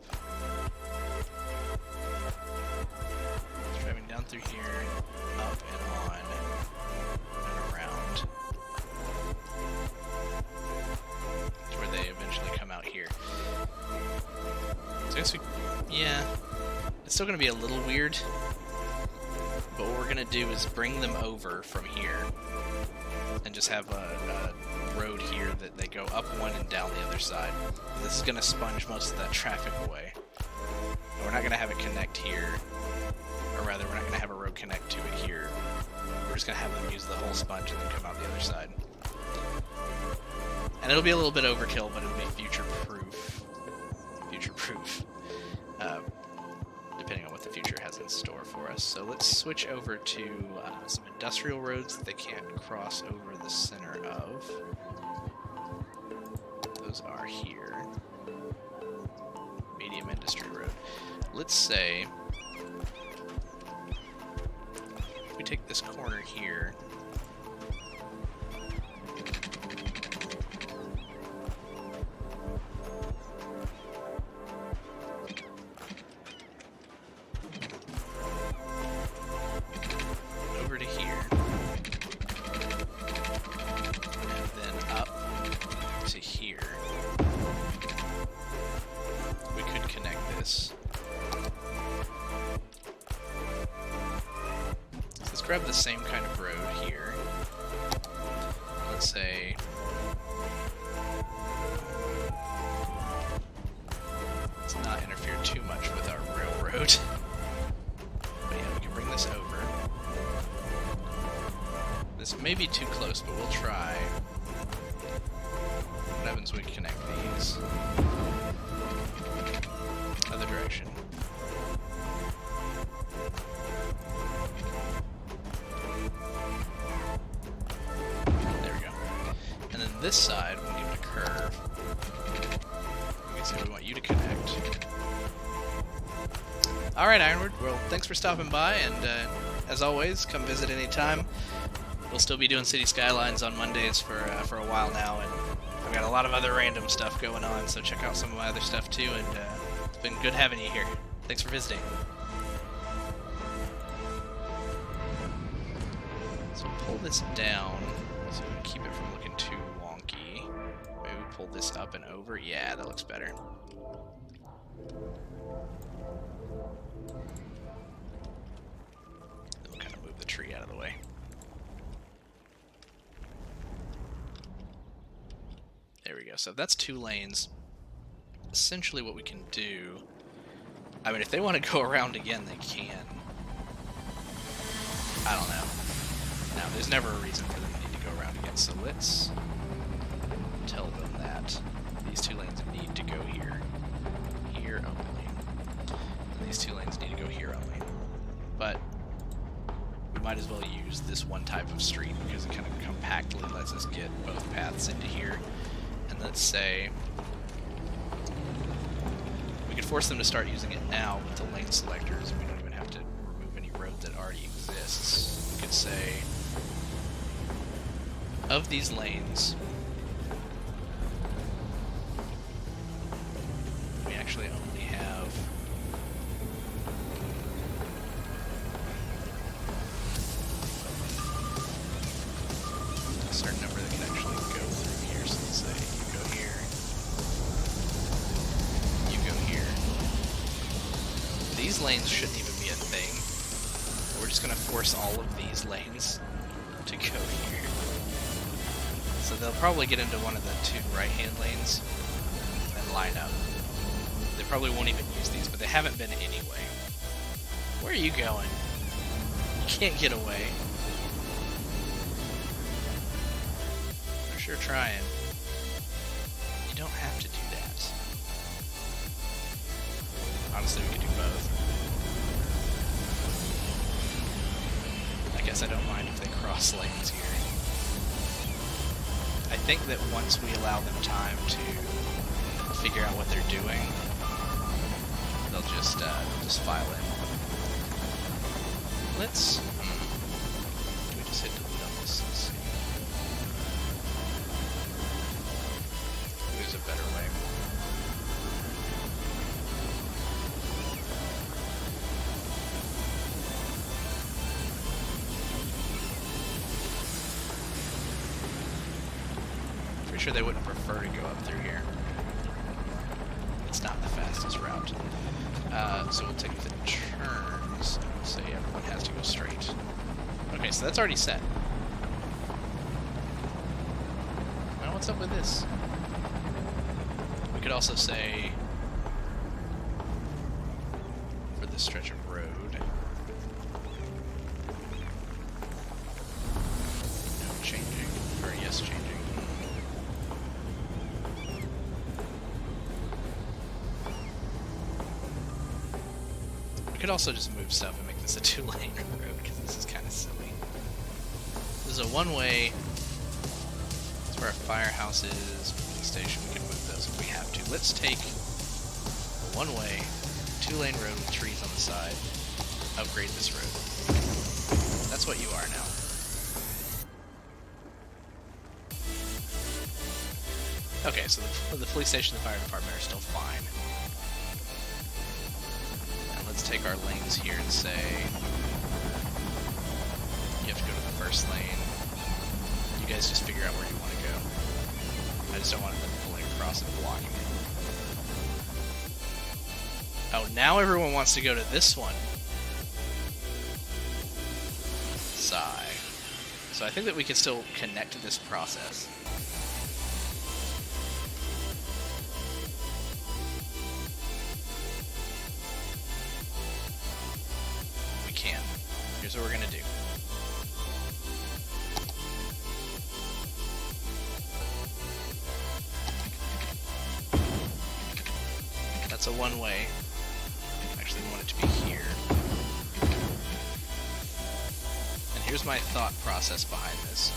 Driving down through here, up and on, and around. To where they eventually come out here. So I guess yeah, it's still going to be a little weird, but what we're going to do is bring them over from here and just have a road here that they go up one and down the other side. This is going to sponge most of that traffic away. And we're not going to have it connect here, or rather we're not going to have a road connect to it here. We're just going to have them use the whole sponge and then come out the other side. And it'll be a little bit overkill, but it'll be future-proof. Depending on what the future has in store for us. So let's switch over to some industrial roads that they can't cross over the center of. Those are here. Medium industry road. Let's say if we take this corner here, grab the same kind of road here. Let's say let's not interfere too much with our railroad. But yeah, we can bring this over. This may be too close, but we'll try. What happens when we connect these? Other direction. This side, we'll give it a curve. We can say we want you to connect. Alright, Ironwood, well, thanks for stopping by, and as always, come visit anytime. We'll still be doing City Skylines on Mondays for a while now, and I've got a lot of other random stuff going on, so check out some of my other stuff too, and it's been good having you here. Thanks for visiting. So pull this down so we can keep it from looking too wonky. Maybe we pull this up and over. Yeah, that looks better. Then we'll kind of move the tree out of the way. There we go. So if that's 2 lanes, essentially what we can do... I mean, if they want to go around again, they can. I don't know. No, there's never a reason for them to need to go around again, so let's tell them that these 2 lanes need to go here. Here only. And these 2 lanes need to go here only. But we might as well use this one type of street because it kind of compactly lets us get both paths into here. And let's say we could force them to start using it now with the lane selectors, and we don't even have to remove any road that already exists. We could say, of these lanes, we actually only have a certain number that can actually go through here. So let's say you go here, you go here. These lanes shouldn't even be a thing. We're just going to force all of these lanes to go here. So they'll probably get into one of the 2 right-hand lanes and line up. They probably won't even use these, but they haven't been anyway. Where are you going? You can't get away. They're sure trying. You don't have to do that. Honestly, we could do both. I guess I don't mind if they cross lanes here. I think that once we allow them time to figure out what they're doing, they'll just file in. Let's... we just hit delete on this. Let's see. There's a better way. Sure they wouldn't prefer to go up through here. It's not the fastest route. So we'll take the turns and we'll say everyone has to go straight. Okay, so that's already set. Now what's up with this? We could also say for this stretch of road, no changing, or yes changing. We could also just move stuff and make this a 2-lane road, because this is kind of silly. This is a 1-way. That's where our firehouse is, police station. We can move those if we have to. Let's take a 1-way, 2-lane road with trees on the side. Upgrade this road. That's what you are now. Okay, so the police station and the fire department are still fine. Let's take our lanes here and say you have to go to the first lane. You guys just figure out where you want to go. I just don't want them pulling across and blocking it. Oh, now everyone wants to go to this one. Sigh. So I think that we can still connect to this process. Here's what we're gonna do. That's a 1-way. Actually, we want it to be here. And here's my thought process behind this.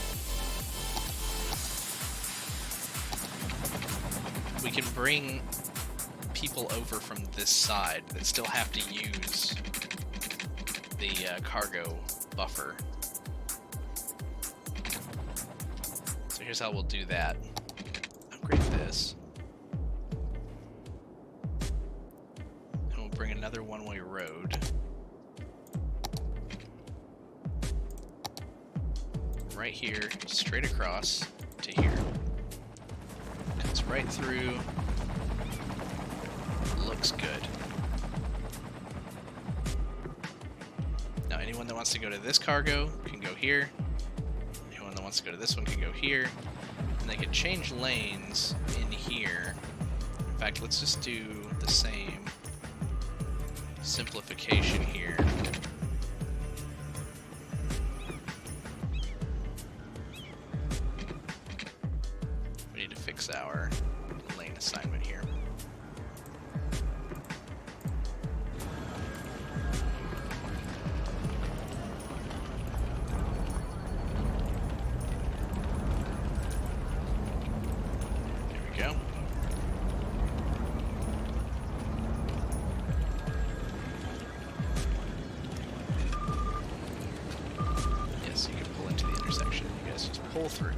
We can bring people over from this side that still have to use the cargo buffer. So here's how we'll do that. Upgrade this. And we'll bring another one-way road. Right here, straight across to here. Cuts right through. Looks good. Now anyone that wants to go to this cargo can go here. Anyone that wants to go to this one can go here. And they can change lanes in here. In fact, let's just do the same simplification here. We need to fix our lane assignment here. Go. Yes, you can pull into the intersection. You guys just pull through.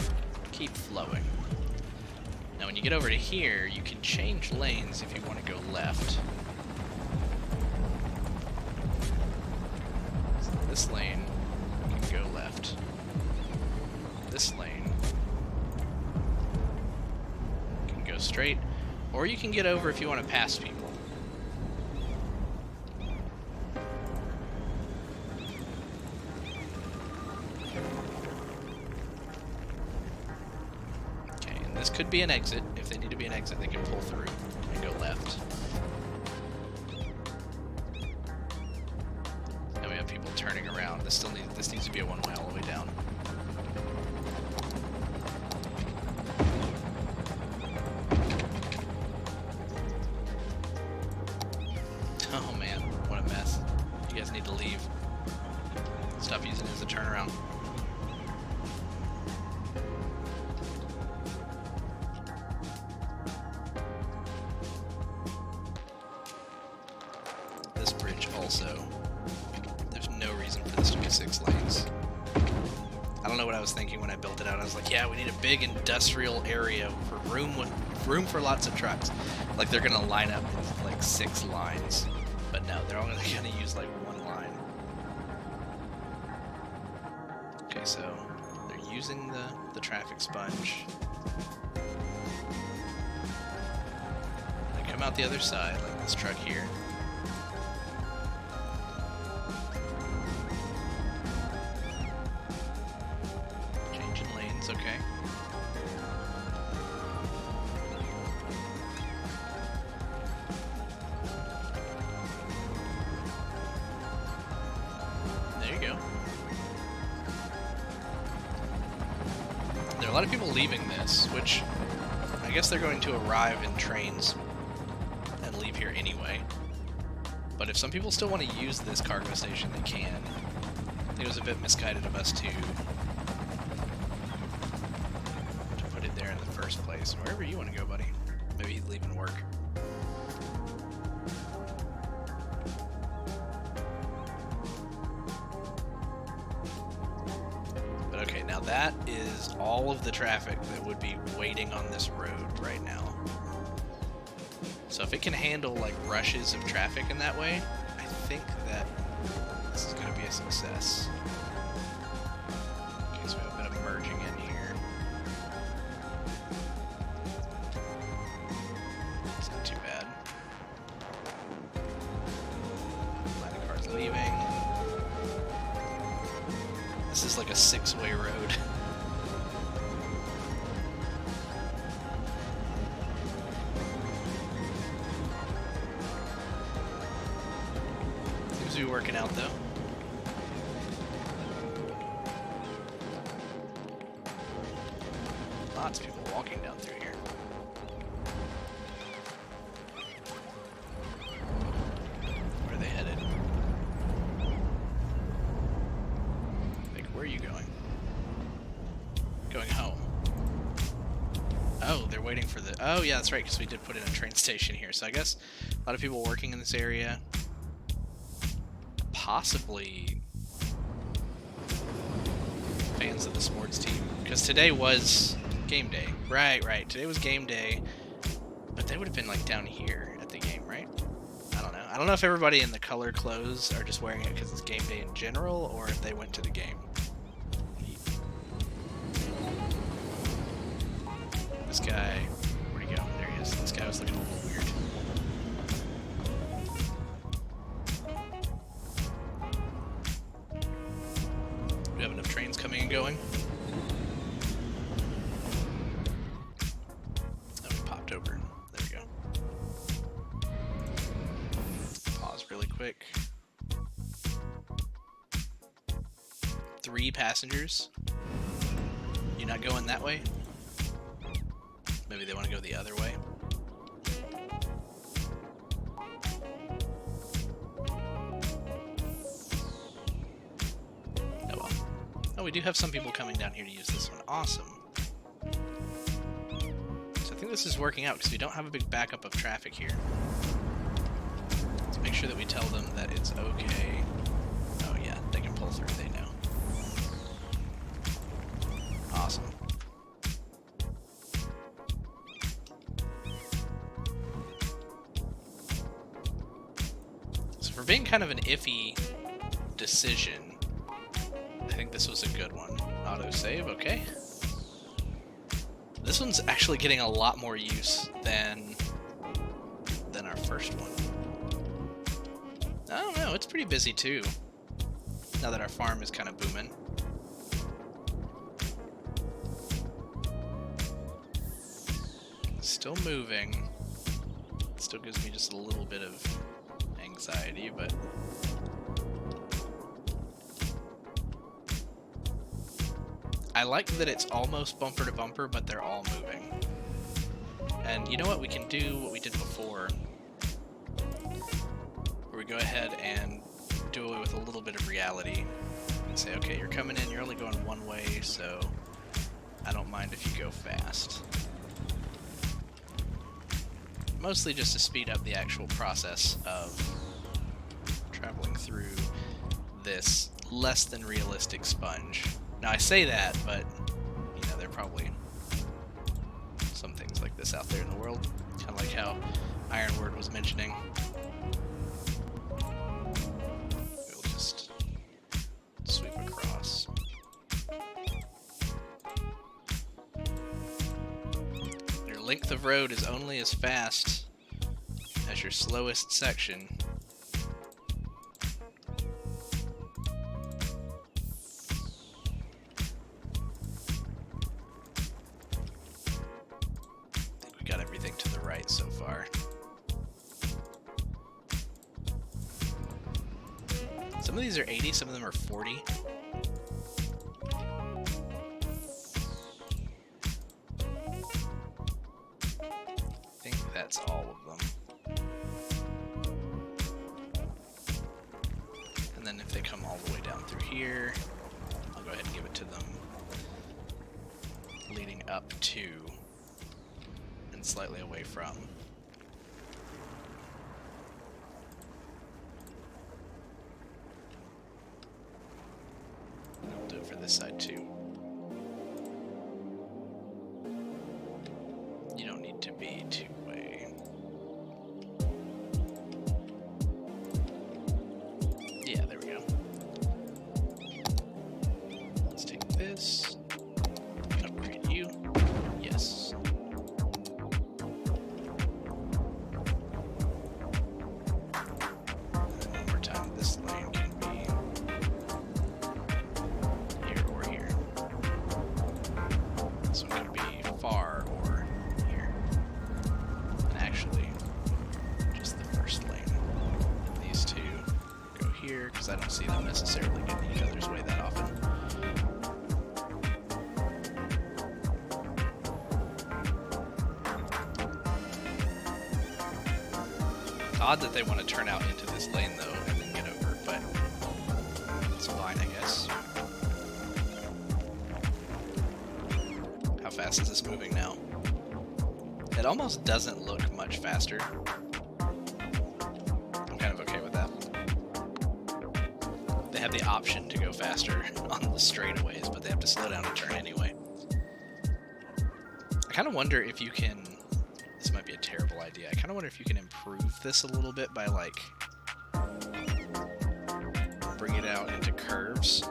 Keep flowing. Now when you get over to here, you can change lanes if you want to go left. So this lane can go left. This lane straight, or you can get over if you want to pass people. Okay, and this could be an exit. If they need to be an exit, they can pull through and go left. Now we have people turning around. This needs to be a one-way all the way down. Oh man, what a mess. You guys need to leave. Stop using it as a turnaround. This bridge also, there's no reason for this to be 6 lanes. I don't know what I was thinking when I built it out. I was like, yeah, we need a big industrial area for room for lots of trucks. Like they're gonna line up in like 6 lines. But no, they're only going to use like 1 line. Okay, so they're using the traffic sponge. They come out the other side, like this truck here. Changing lanes, okay. A lot of people leaving this, which I guess they're going to arrive in trains and leave here anyway. But if some people still want to use this cargo station, they can. I think it was a bit misguided of us to put it there in the first place. Wherever you want to go, buddy. Maybe he's leaving work. Okay, now that is all of the traffic that would be waiting on this road right now. So if it can handle like rushes of traffic in that way, I think that this is going to be a success. Okay, so we have a bit of merging in here. It's not too bad. Line of cars leaving. This is like a 6-way road. Seems to be working out though. Lots of people walking down through here. Where are they headed? Where are you going? Going home. Oh, they're waiting for the... Oh, yeah, that's right, because we did put in a train station here. So I guess a lot of people working in this area. Possibly meetings of the sports team, because today was game day. Right. Today was game day, but they would have been like down here at the game, right? I don't know. I don't know if everybody in the color clothes are just wearing it because it's game day in general, or if they went to the game. This guy, where'd he go? There he is. This guy was looking a little weird. Do we have enough trains coming and going? Oh, we popped over. There we go. Pause really quick. 3 passengers. You not going that way? Maybe they want to go the other way. Oh well. Oh, we do have some people coming down here to use this one. Awesome. So I think this is working out because we don't have a big backup of traffic here. Let's make sure that we tell them that it's okay. Oh yeah, they can pull through, they know. Awesome. For being kind of an iffy decision, I think this was a good one. Autosave, okay. This one's actually getting a lot more use than our first one. I don't know, it's pretty busy too, now that our farm is kind of booming. Still moving. Still gives me just a little bit of anxiety, but I like that it's almost bumper to bumper, but they're all moving. And you know what? We can do what we did before, where we go ahead and do away with a little bit of reality and say, okay, you're coming in, you're only going one way, so I don't mind if you go fast. Mostly just to speed up the actual process of traveling through this less than realistic sponge. Now I say that, but you know, there are probably some things like this out there in the world. Kind of like how Ironword was mentioning. We'll just sweep across. Your length of road is only as fast as your slowest section. So far. Some of these are 80, some of them are 40. I think that's all of them. And then if they come all the way down through here, I'll go ahead and give it to them leading up to and slightly away from. And I'll do it for this side too. You don't need to be two-way. Yeah, there we go. Let's take this. Upgrade you. Yes. One more time, this lane can be here or here. This one can be far or here. And actually, just the first lane. And these two go here, because I don't see them necessarily getting each other's way that often. Odd that they want to turn out into this lane though and then get over, but it's fine, I guess. How fast is this moving now? It almost doesn't look much faster. I'm kind of okay with that. they have the option to go faster on the straightaways, but they have to slow down and turn anyway. I kind of wonder if you can... This might be a terrible idea. I kind of wonder if you can improve this a little bit by, like, bring it out into curves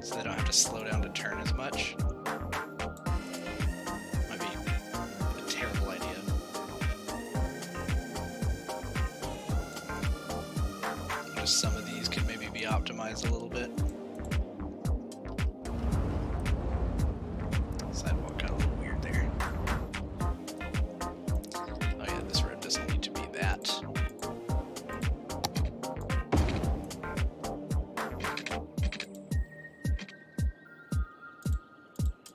so they don't have to slow down to turn as much. Might be a terrible idea. Just some of these could maybe be optimized a little bit. Sidewalk got a little weird there. Oh yeah, this road doesn't need to be that.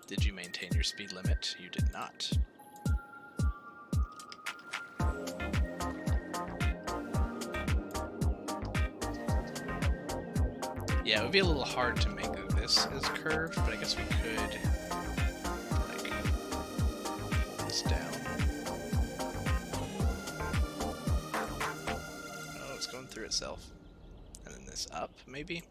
Did you maintain your speed limit? You did not. Yeah, it would be a little hard to make this as curved, but I guess we could, like, pull this down. Oh, it's going through itself. And then this up, maybe?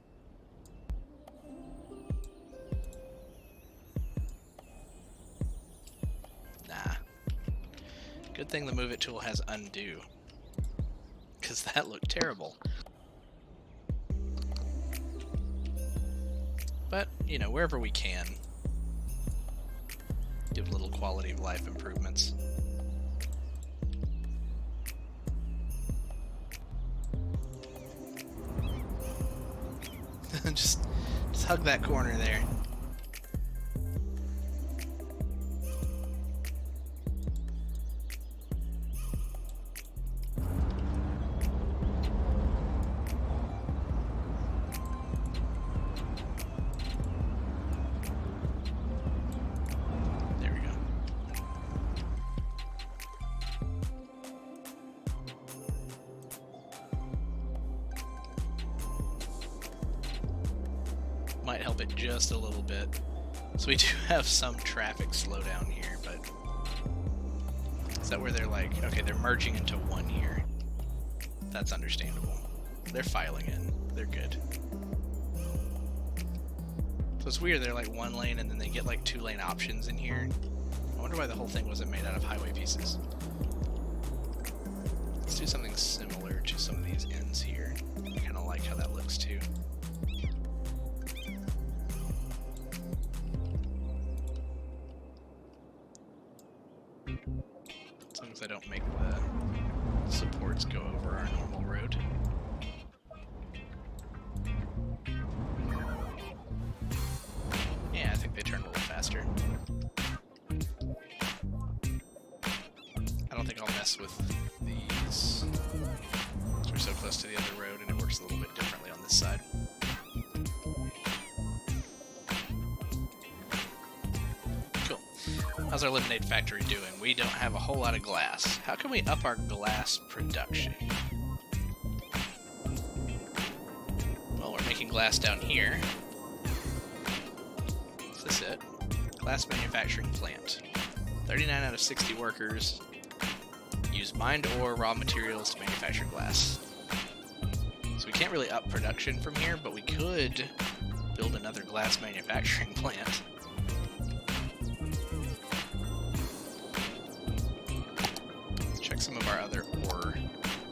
Nah. Good thing the Move It tool has undo, because that looked terrible. But, you know, wherever we can, give little quality of life improvements. just hug that corner there. Might help it just a little bit. So we do have some traffic slowdown here, but is that where they're like, okay, they're merging into one here. That's understandable. They're filing in. They're good. So it's weird, they're like one lane and then they get like 2-lane options in here. I wonder why the whole thing wasn't made out of highway pieces. Let's do something similar to some of these ends here. I kind of like how that looks too. As long as I don't make the supports go over our normal road. Yeah, I think they turn a little faster. I don't think I'll mess with these. We're so close to the other road and it works a little bit differently on this side. How's our lemonade factory doing? We don't have a whole lot of glass. How can we up our glass production? Well, we're making glass down here. Is this it? Glass manufacturing plant. 39 out of 60 workers use mined ore raw materials to manufacture glass. So we can't really up production from here, but we could build another glass manufacturing plant. Some of our other ore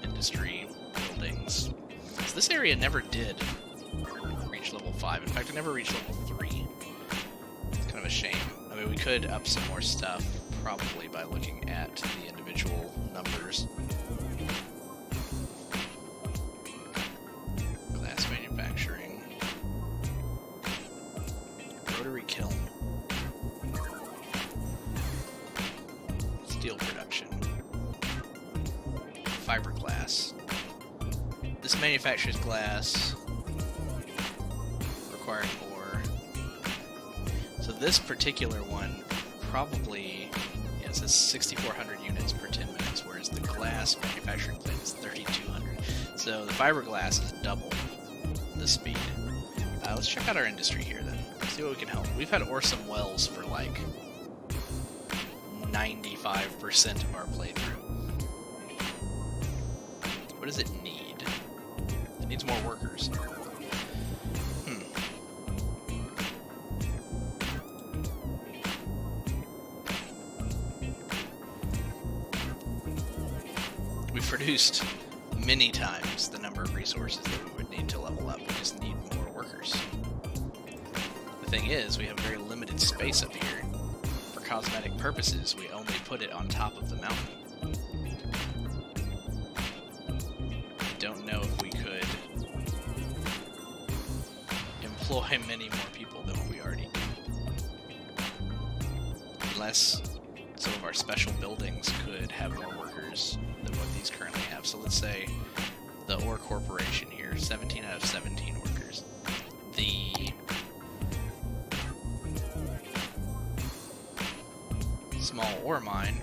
industry buildings. So this area never did reach level 5. In fact, it never reached level 3. It's kind of a shame. I mean, we could up some more stuff, probably by looking at the individual numbers. Glass manufacturing. Rotary kiln. Steel production. Fiberglass. This manufactures glass requiring ore. So this particular one probably, yeah, it says 6,400 units per 10 minutes, whereas the glass manufacturing plant is 3,200. So the fiberglass is double the speed. Let's check out our industry here then. See what we can help. We've had Orsom Wells for like 95% of our playthrough. What does it need? It Needs more workers. We've produced many times the number of resources that we would need to level up. We just need more workers. The thing is, we have very limited space up here. For cosmetic purposes, we only put it on top of the mountain. I don't know if we could employ many more people than what we already do. Unless some of our special buildings could have more workers than what these currently have. So let's say the ore corporation here, 17 out of 17 workers. The small ore mine,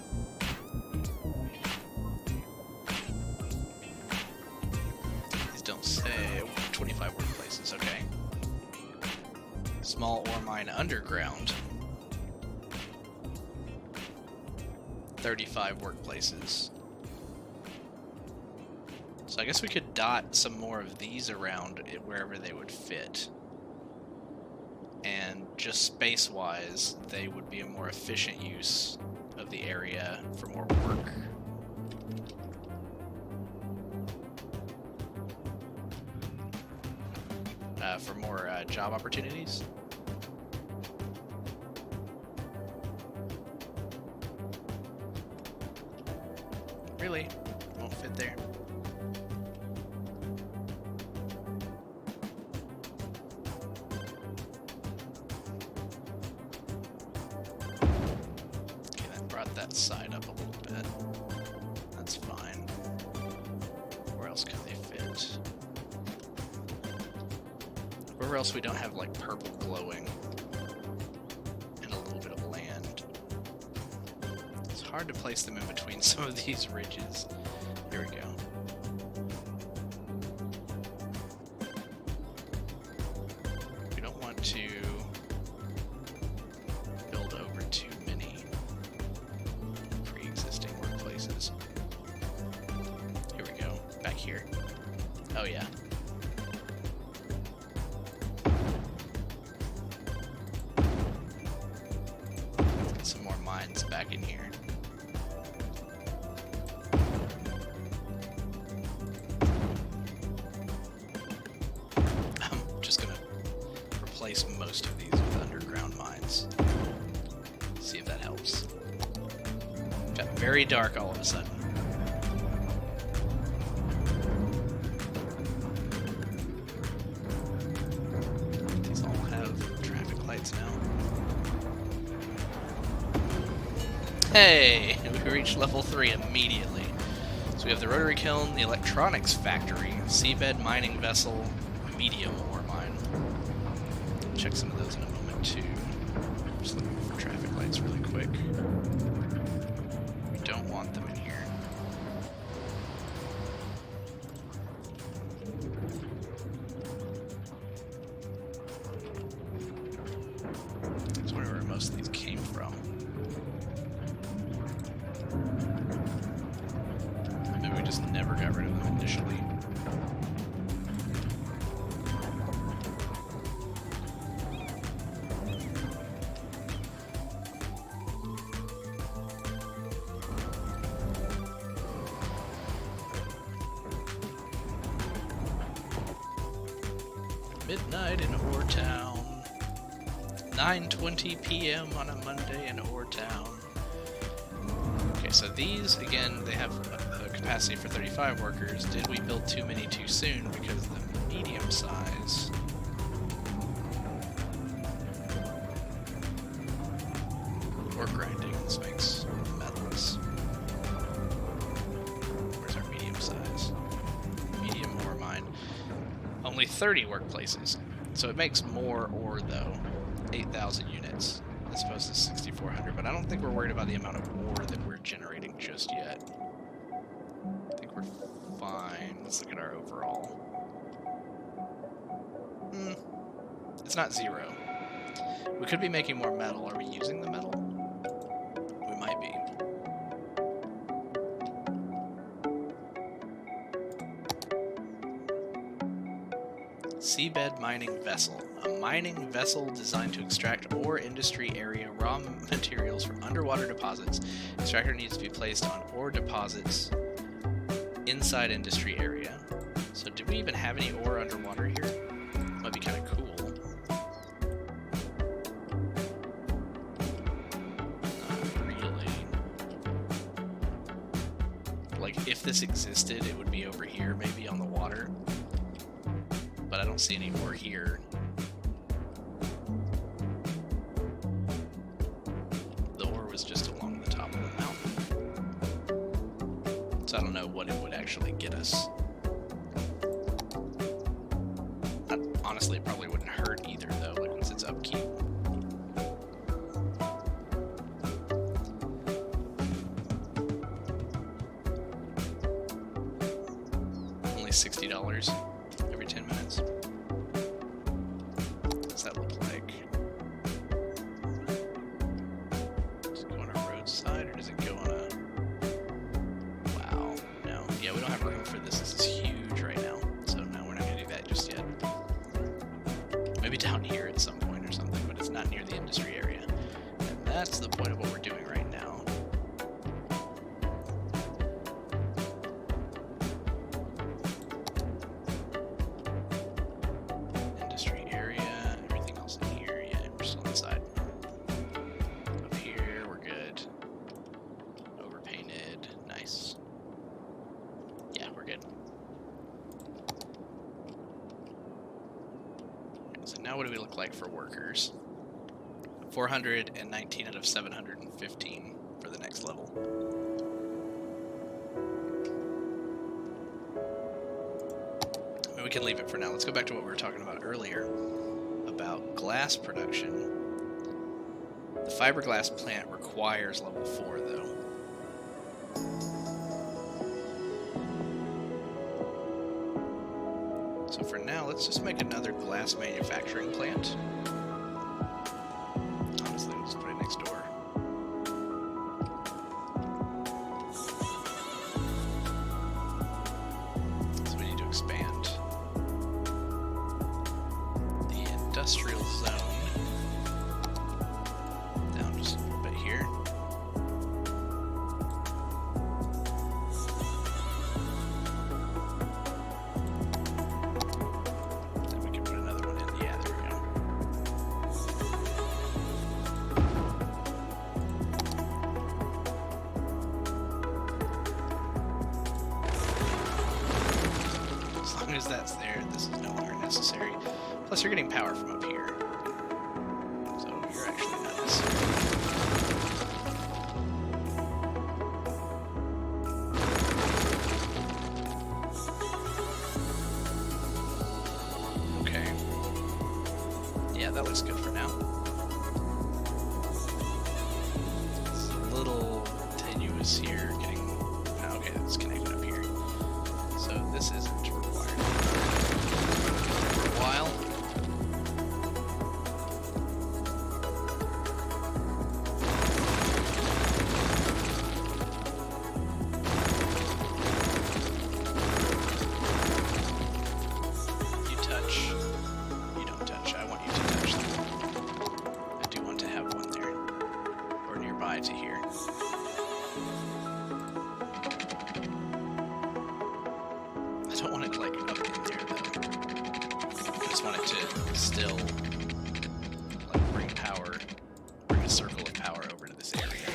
these don't say 25 workplaces, okay. Small ore mine underground, 35 workplaces. So I guess we could dot some more of these around wherever they would fit. And just space-wise, they would be a more efficient use of the area for more work. For more job opportunities. Really? Won't fit there. Okay, that brought that side up a little bit. That's fine. Where else can they fit? Where else we don't have like purple glowing and a little bit of land. It's hard to place them in between some of these ridges. Here we go. We don't want to build over too many pre-existing workplaces. Here we go. Back here. Oh yeah. Some more mines back in here. I'm just gonna replace most of these with underground mines. See if that helps. Got very dark all of a sudden. These all have traffic lights now. Hey! We reached level 3 immediately. So we have the rotary kiln, the electronics factory, seabed mining vessel, medium ore mine. Check some of those in a moment too. Just looking for traffic lights really quick. We don't want them in here. I was wondering where most of these came from. Maybe we just never got rid of them initially. Midnight in Ore Town. 9:20 p.m. on a Monday in Ore Town. Okay, so these, again, they have a capacity for 35 workers. Did we build too many too soon because of the medium size? Ore grinding, this makes metals. Where's our medium size? Medium ore mine. Only 30 workplaces. So it makes more ore, though. 8,000 units as opposed to 6,400. But I don't think we're worried about the amount of ore that we're generating just yet. I think we're fine. Let's look at our overall. It's not 0. We could be making more metal. Are we using the metal? We might be. Seabed mining vessel. A mining vessel designed to extract ore industry area raw materials from underwater deposits. Extractor needs to be placed on ore deposits inside industry area. So did we even have any ore underwater here? Might be kind of cool. Not really. Like, if this existed, it would be over here, maybe on the water. But I don't see any ore here. The ore was just along the top of the mountain. So I don't know what it would actually get us. Honestly, it probably wouldn't hurt either, though, like once it's upkeep. Only $60 every 10 minutes. What's that look like? Does it go on a roadside, or does it go on a... Wow, no. Yeah, we don't have room for this. This is huge right now. So no, we're not going to do that just yet. Maybe down here at some point or something, but it's not near the industry area. And that's the point of what we're doing right now. Industry area, everything else in here, yeah, we're still inside. Up here, we're good. Overpainted, nice. Yeah, we're good. So now what do we look like for workers? 419 out of 715 for the next level. I mean, we can leave it for now. Let's go back to what we were talking about earlier about glass production. The fiberglass plant requires level 4 though. So for now, let's just make another glass manufacturing plant. Honestly, we'll just put it next door. So we need to expand the industrial zone down just a little bit here. As that's there, this is no longer necessary. Plus, you're getting power from up here, so you're actually not necessary. Okay. Yeah, that looks good for now. It's a little tenuous here, getting... Okay, it's connected up here. So this isn't required for a while. You touch. You don't touch. I want you to touch them. I do want to have one there. Or nearby to here. I don't want it like up in there though. I just want it to still like bring power, bring a circle of power over to this area.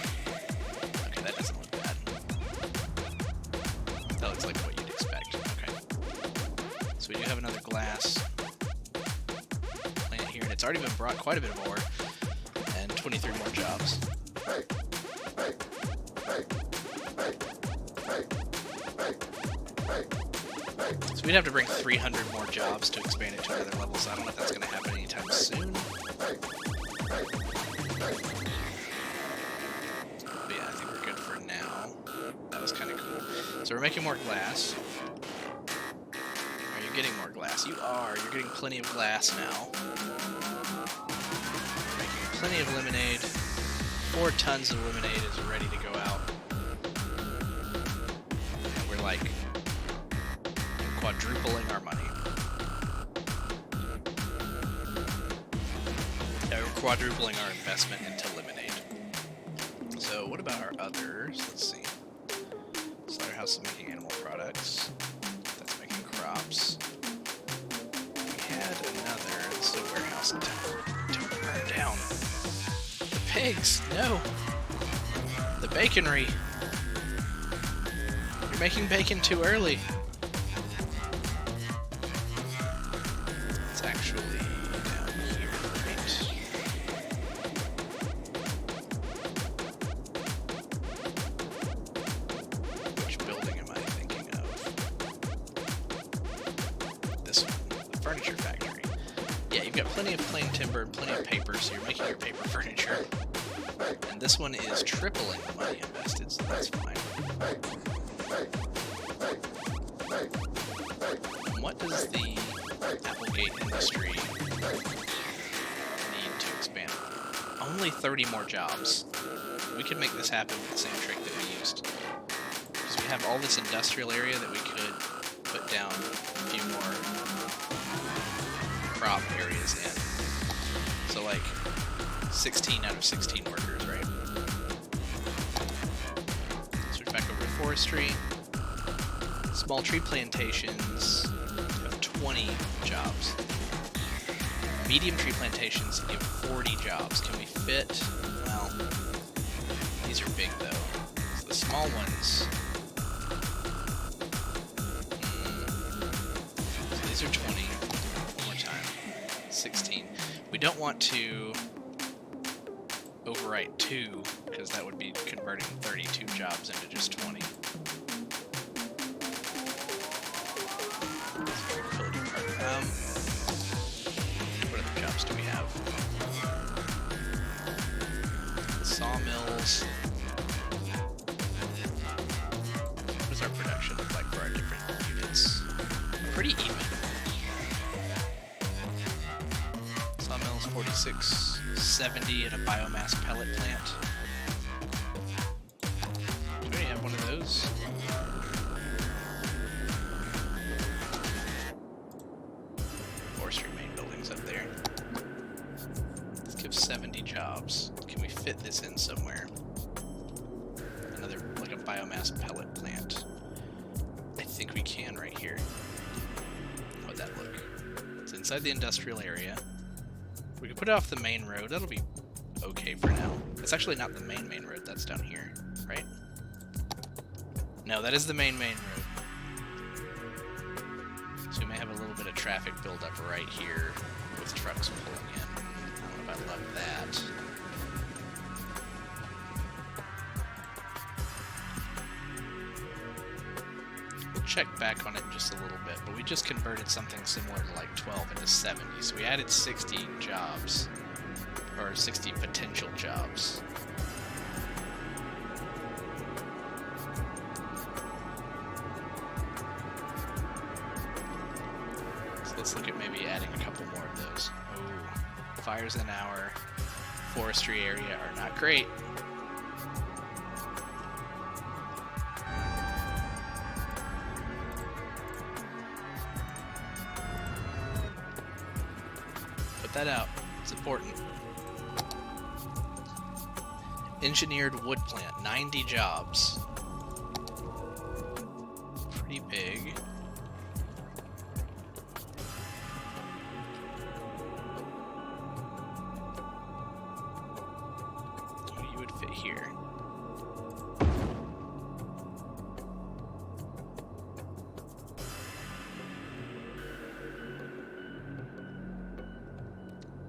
Okay, that doesn't look bad. That looks like what you'd expect. Okay. So we do have another glass plant here, and it's already been brought quite a bit of ore, and 23 more jobs. So we'd have to bring 300 more jobs to expand it to another level, so I don't know if that's going to happen anytime soon. But yeah, I think we're good for now. That was kind of cool. So we're making more glass. Are you getting more glass? You are. You're getting plenty of glass now. Making plenty of lemonade. 4 tons of lemonade is ready to go out. And we're like quadrupling our money. quadrupling our investment into lemonade. So what about our others? Let's see. Slaughterhouse is making animal products. That's making crops. We had another. This is a warehouse. Don't burn down. The pigs! No! The baconry! You're making bacon too early. It's actually down here, right? Which building am I thinking of? This one, the furniture factory. Yeah, you've got plenty of plain timber and plenty of paper, so you're making your paper furniture. And this one is tripling the money invested, so that's fine. And what does the Applegate industry need to expand? Only 30 more jobs. We could make this happen with the same trick that we used. Because we have all this industrial area that we could put down a few more crop areas in. So like 16 out of 16 workers, right? Switch back over to forestry. Small tree plantations have 20 jobs. Medium tree plantations give 40 jobs. Can we fit? Well, these are big though. So the small ones. So these are 20. One more time. 16. We don't want to overwrite 2, because that would be converting 32 jobs into just 20. What other jobs do we have? The sawmills. What does our production look like for our different units? Pretty even. Sawmills 46, 70 at a biomass pellet plant. Do we have one of those? Forestry main buildings up there. Let's give 70 jobs. Can we fit this in somewhere? Another, like a biomass pellet plant. I think we can right here. How'd that look? It's inside the industrial area. We could put it off the main road. That'll be okay for now. It's actually not the main road. That's down here, right? No, that is the main road. So we may have a little bit of traffic build up right here with trucks pulling in. I don't know if I love that. We'll check back on it in just a little bit, but we just converted something similar to like 12 into 70. So we added 60 jobs, or 60 potential jobs. Let's look at maybe adding a couple more of those. Oh, fires in our forestry area are not great. Put that out. It's important. Engineered wood plant, 90 jobs. Pretty big. Here.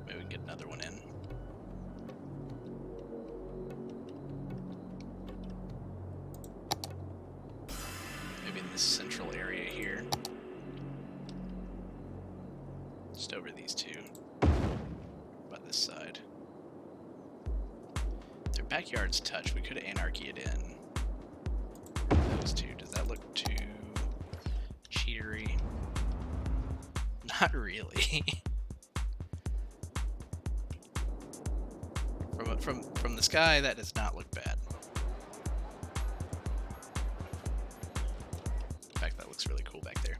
Maybe we can get another one in. Maybe in this central area here. Just over these two. About this side. Backyards touch. We could anarchy it in. Those two. Does that look too cheatery? Not really. From the sky, that does not look bad. In fact, that looks really cool back there.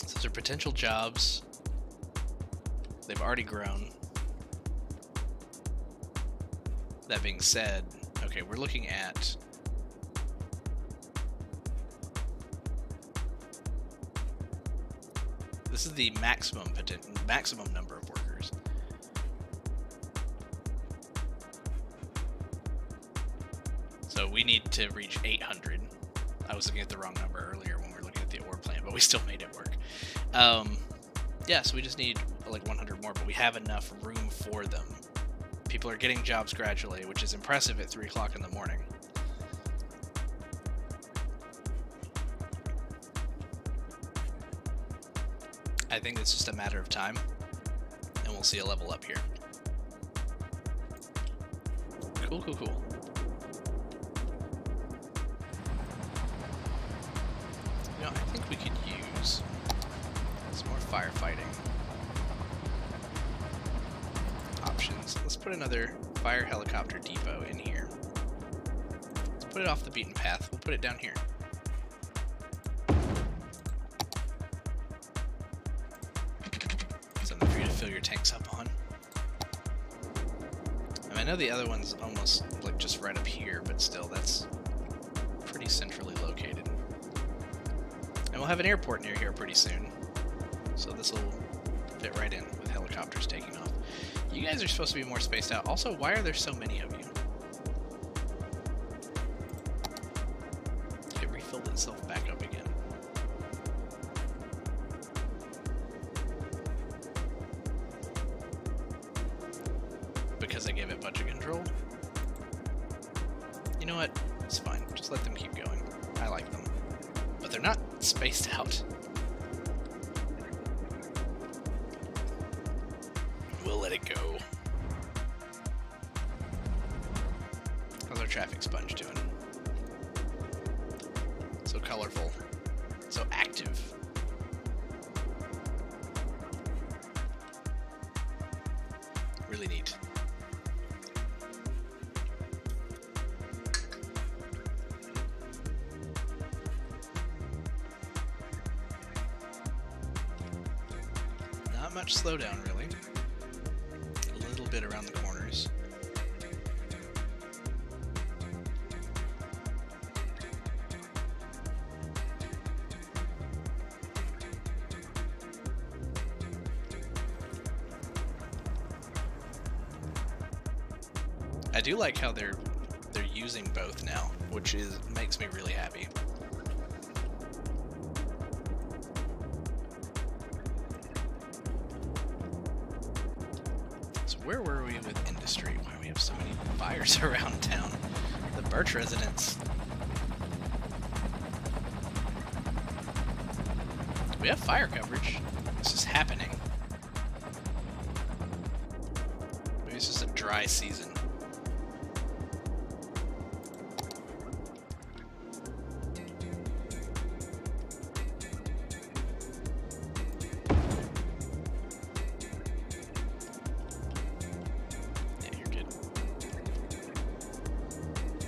So those are potential jobs. They've already grown. That being said, okay, we're looking at... This is the maximum number of workers. So we need to reach 800. I was looking at the wrong number earlier when we were looking at the ore plan, but we still made it work. Yeah, so we just need like 100 more, but we have enough room for them. People are getting jobs gradually, which is impressive at 3 o'clock in the morning. I think it's just a matter of time, and we'll see a level up here. Cool, cool, cool. You know, I think we could use some more firefighting options. Let's put another fire helicopter depot in here. Let's put it off the beaten path. We'll put it down here. Something for you to fill your tanks up on. And I know the other one's almost like just right up here, but still, that's pretty centrally located. And we'll have an airport near here pretty soon. So this will fit right in with helicopters taking off. You guys are supposed to be more spaced out. Also, why are there so many of you? It refilled itself back up again. Because I gave it budget control? You know what? It's fine. Just let them keep going. I like them. But they're not spaced out. We'll let it go. How's our traffic sponge doing? So colorful. So active. Really neat. Not much slowdown, really. A little bit around the corners. I do like how they're using both now, which makes me really happy. So where were we with industry? Why do we have so many fires around town? The Birch residence. We have fire coverage. This is happening. Maybe it's just a dry season.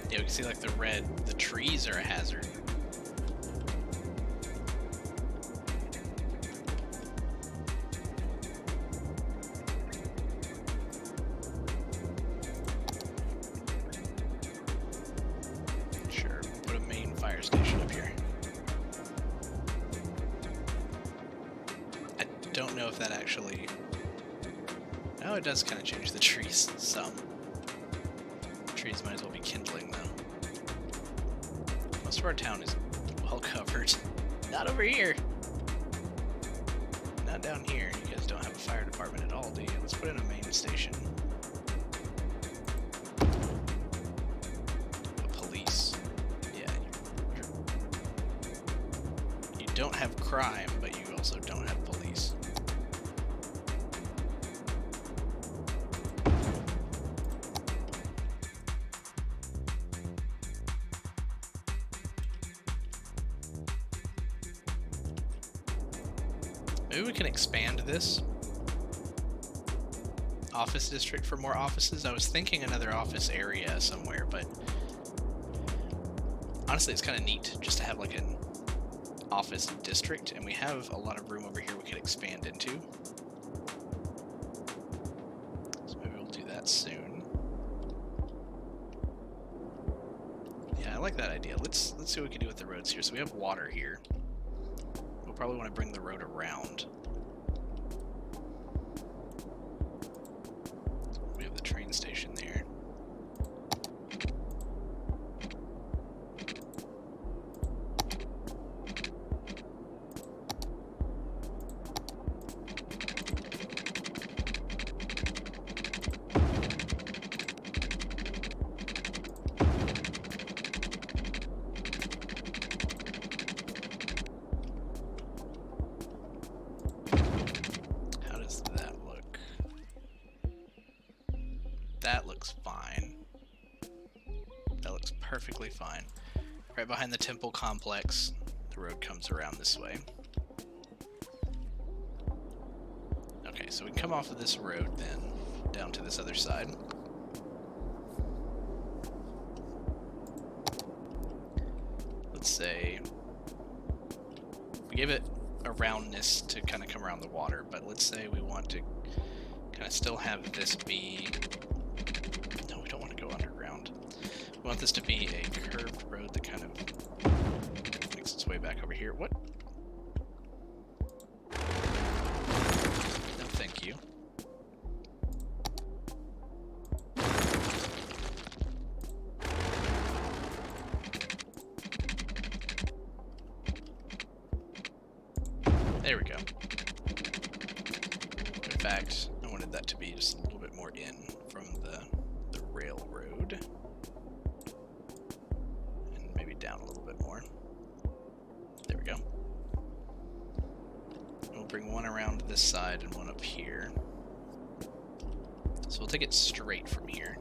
Yeah, we can see like the trees are a hazard. Sure, we'll put a main fire station up here. I don't know if that actually... Oh, it does kind of change the trees some. Trees might as well be kindling though. Most of our town is well covered. Not over here. Not down here. You guys don't have a fire department at all, do you? Let's put in a main station. A police. Yeah. You don't have crime, but you also don't have police. Maybe we can expand this office district for more offices. I was thinking another office area somewhere, but honestly, it's kind of neat just to have like an office district, and we have a lot of room over here we could expand into. So maybe we'll do that soon. Yeah, I like that idea. Let's see what we can do with the roads here. So we have water here. We'll probably want to bring the road around. We have the train station there. That looks fine. That looks perfectly fine. Right behind the temple complex, the road comes around this way. Okay, so we can come off of this road then, down to this other side. Let's say we gave it a roundness to kind of come around the water, but let's say we want to kind of still have this be... No, we don't want to go underground. We want this to be a curved road that kind of makes its way back over here. What? No, thank you. There we go. In fact, I wanted that to be just a little bit more in from the railroad. And maybe down a little bit more. There we go. And we'll bring one around this side and one up here. So we'll take it straight from here.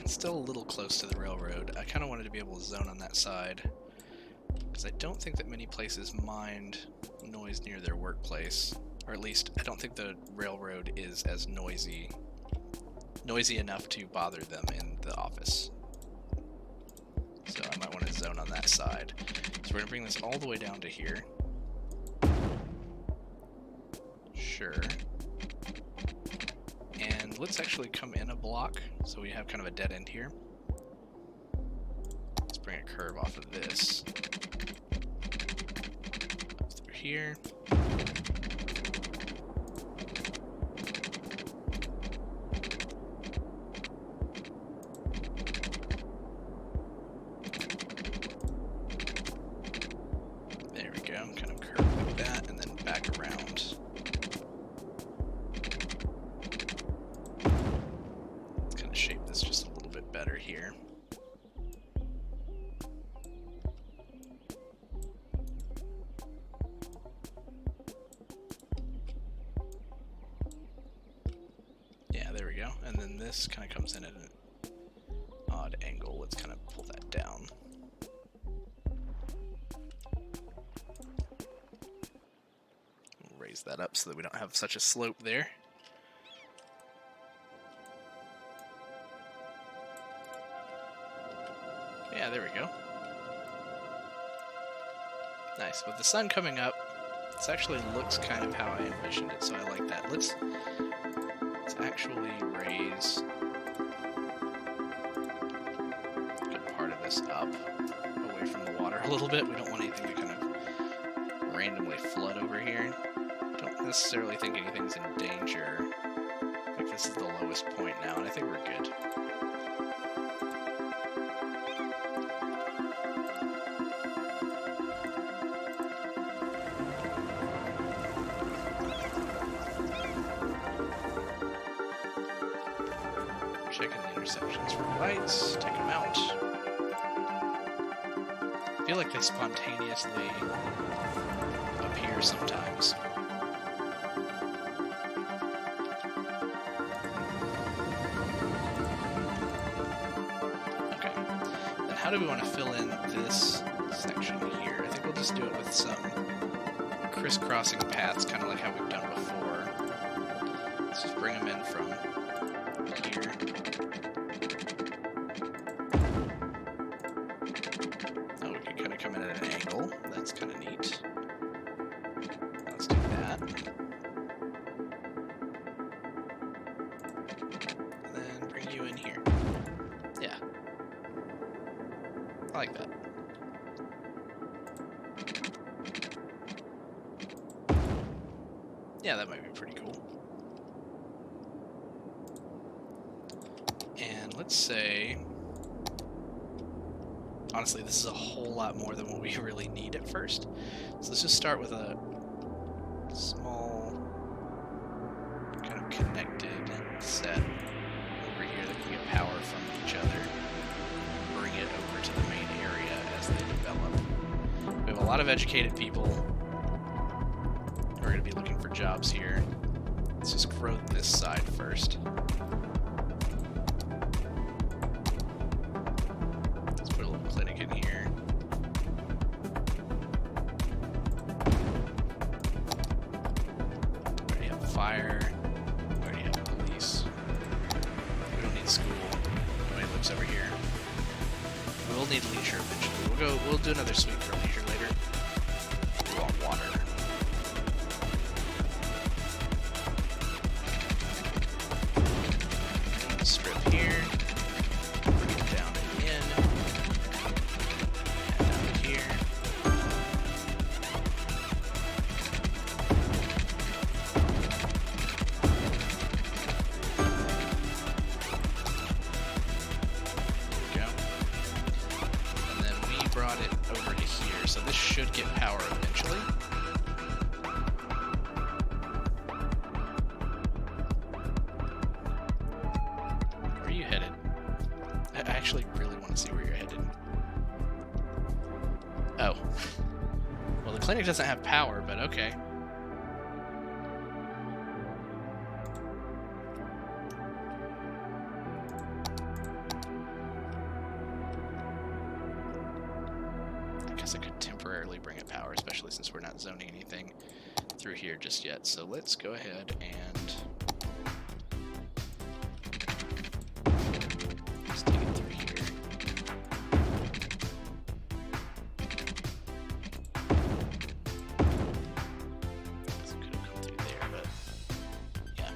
Still a little close to the railroad. I kind of wanted to be able to zone on that side because I don't think that many places mind noise near their workplace, or at least I don't think the railroad is as noisy enough to bother them in the office. So I might want to zone on that side. So we're gonna bring this all the way down to here. Sure. And let's actually come in a block, so we have kind of a dead end here. Let's bring a curve off of this. Up through here. There we go, kind of curve like that, and then back around. Shape this just a little bit better here. Yeah, there we go. And then this kind of comes in at an odd angle. Let's kind of pull that down. We'll raise that up so that we don't have such a slope there. Yeah, there we go. Nice. With the sun coming up, this actually looks kind of how I envisioned it, so I like that. Let's actually raise a good part of this up, away from the water a little bit. We don't want anything to kind of randomly flood over here. Don't necessarily think anything's in danger. I think this is the lowest point now, and I think we're good. Checking the intersections for lights, take them out. I feel like they spontaneously appear sometimes. Okay, then how do we want to fill in this section here? I think we'll just do it with some crisscrossing paths, kind of like how we've done before. Let's just bring them in from here. Oh, we can kind of come in at an That's kind of neat. Let's do that. And then bring you in here. Yeah. I like that. Yeah, that might be pretty cool. And let's say... Honestly, this is a whole lot more than what we really need at first. So let's just start with a small kind of connected set over here that can get power from each other. Bring it over to the main area as they develop. We have a lot of educated people who are going to be looking for jobs here. Let's just grow this side first. Clinic in here. We already have fire. We already have police. We don't need school. Nobody lives over here. We will need leisure eventually. We'll do another sweep for leisure later. We want water. Strip here. Down and in. So this should get power eventually. Where are you headed? I actually really want to see where you're headed. Oh. Well, the clinic doesn't have power, but okay. I could temporarily bring it power, especially since we're not zoning anything through here just yet. So let's go ahead and just take it through here. So it could have come through there, but yeah.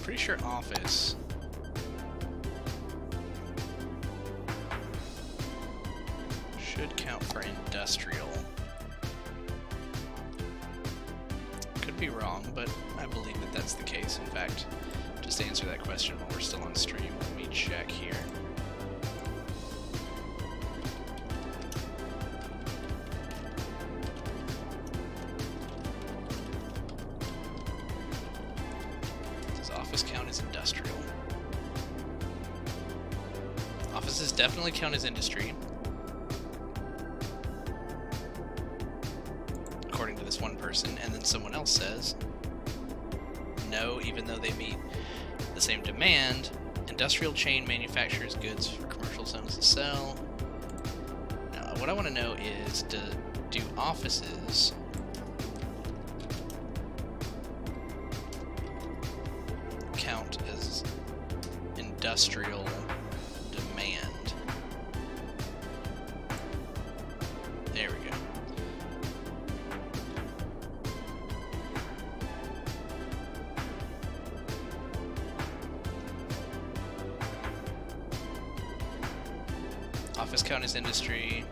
Pretty sure office should count for industrial. Could be wrong, but I believe that that's the case. In fact, just to answer that question while we're still on stream, let me check here. Count as industrial. Offices definitely count as industry, according to this one person, and then someone else says no, even though they meet the same demand. Industrial chain manufactures goods for commercial zones to sell. Now, what I want to know is, do offices count as industrial demand? There we go. Office count as industry.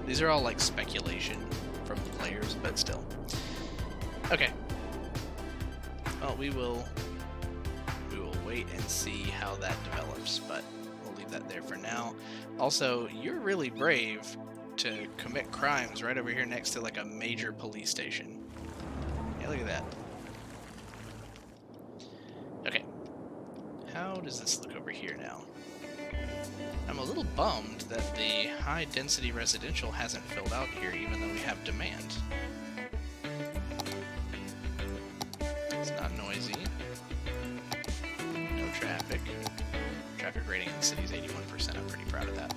These are all like speculation from the players, but still. Okay. Well, we will wait and see how that develops, but we'll leave that there for now. Also, you're really brave to commit crimes right over here next to like a major police station. Yeah, look at that. Okay. How does this look over here now? I'm a little bummed that the high density residential hasn't filled out here, even though we have demand. It's not noisy. No traffic. Traffic rating in the city is 81%. I'm pretty proud of that.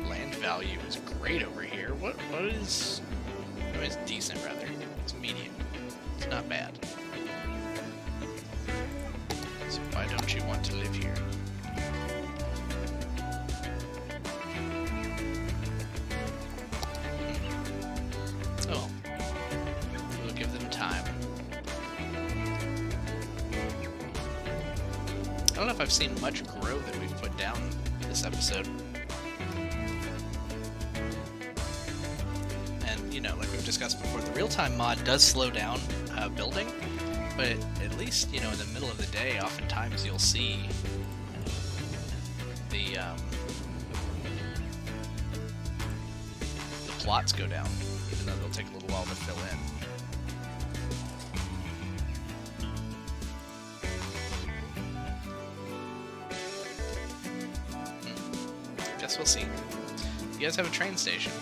Land value is great over here. What is... I mean, it's decent, rather. It's medium. It's not bad. don't you want to live here? Oh, we'll give them time. I don't know if I've seen much grow that we've put down this episode. And, you know, like we've discussed before, the real-time mod does slow down building, but at least, you know, in the middle of the day, oftentimes you'll see the plots go down, even though they'll take a little while to fill in. Guess we'll see. You guys have a train station.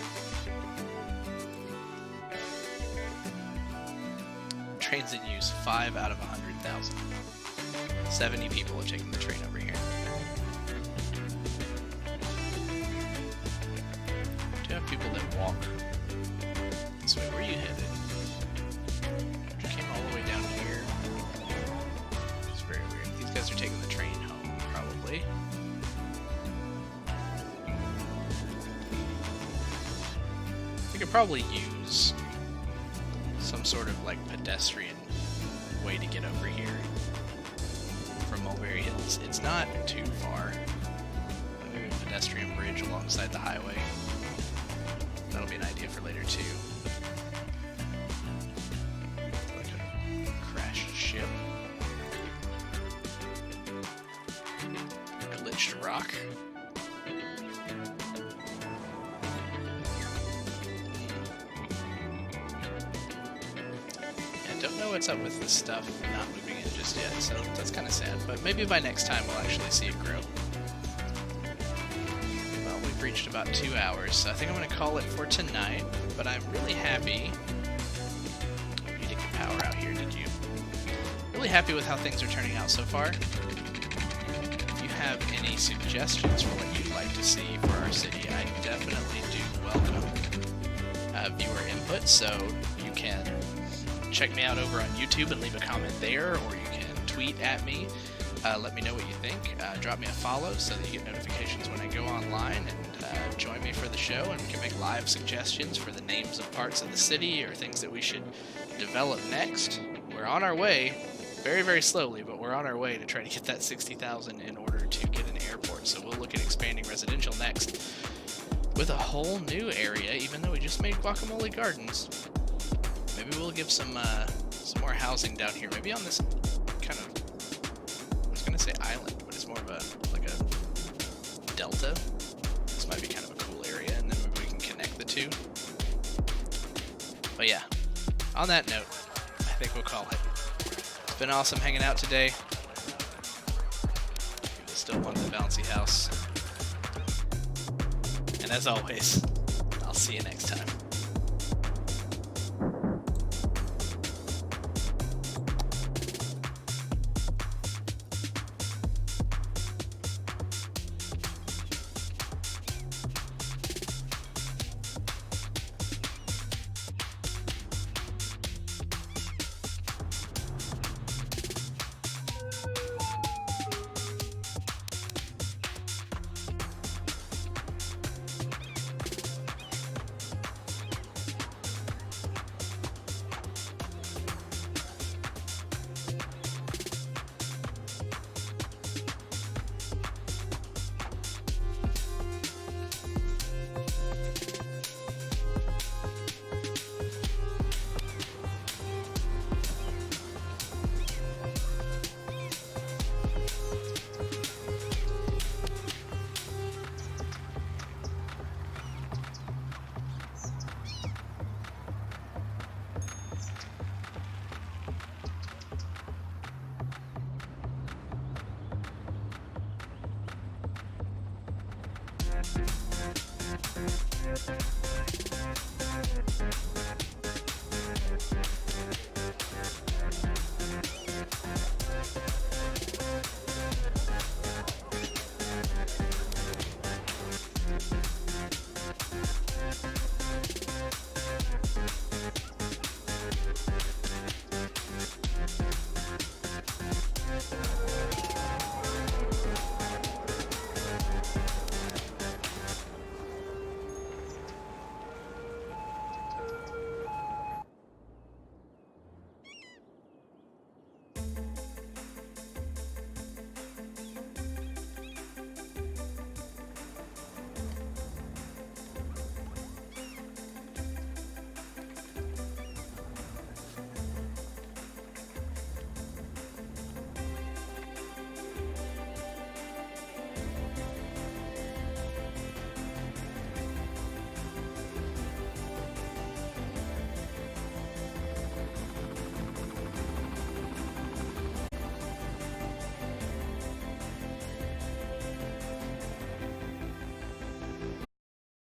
Trains in use, 5 out of 100,000. 70 people have taken the train over here. Do you have people that walk? So where are you headed? You came all the way down here. It's very weird. These guys are taking the train home, probably. We could probably use some sort of like pedestrian way to get over here from Mulberry Hills. It's not too far. Maybe a pedestrian bridge alongside the highway. That'll be an idea for later too. Like a crashed ship. Glitched rock. Don't know what's up with this stuff not moving in just yet, so that's kind of sad. But maybe by next time we'll actually see it grow. Well, we've reached about 2 hours, so I think I'm going to call it for tonight. But I'm really happy. You didn't get power out here, did you? Really happy with how things are turning out so far. If you have any suggestions for what you'd like to see for our city, I definitely do welcome viewer input, so you can check me out over on YouTube and leave a comment there, or you can tweet at me. Let me know what you think. Drop me a follow so that you get notifications when I go online, and join me for the show, and we can make live suggestions for the names of parts of the city or things that we should develop next. We're on our way, very, very slowly, but we're on our way to try to get that 60,000 in order to get an airport. So we'll look at expanding residential next with a whole new area, even though we just made Guacamole Gardens. Maybe we'll give some more housing down here. Maybe on this kind of, I was gonna say island, but it's more of a like a delta. This might be kind of a cool area, and then maybe we can connect the two. But yeah, on that note, I think we'll call it. It's been awesome hanging out today. People still want the bouncy house. And as always, I'll see you next time. Thank you.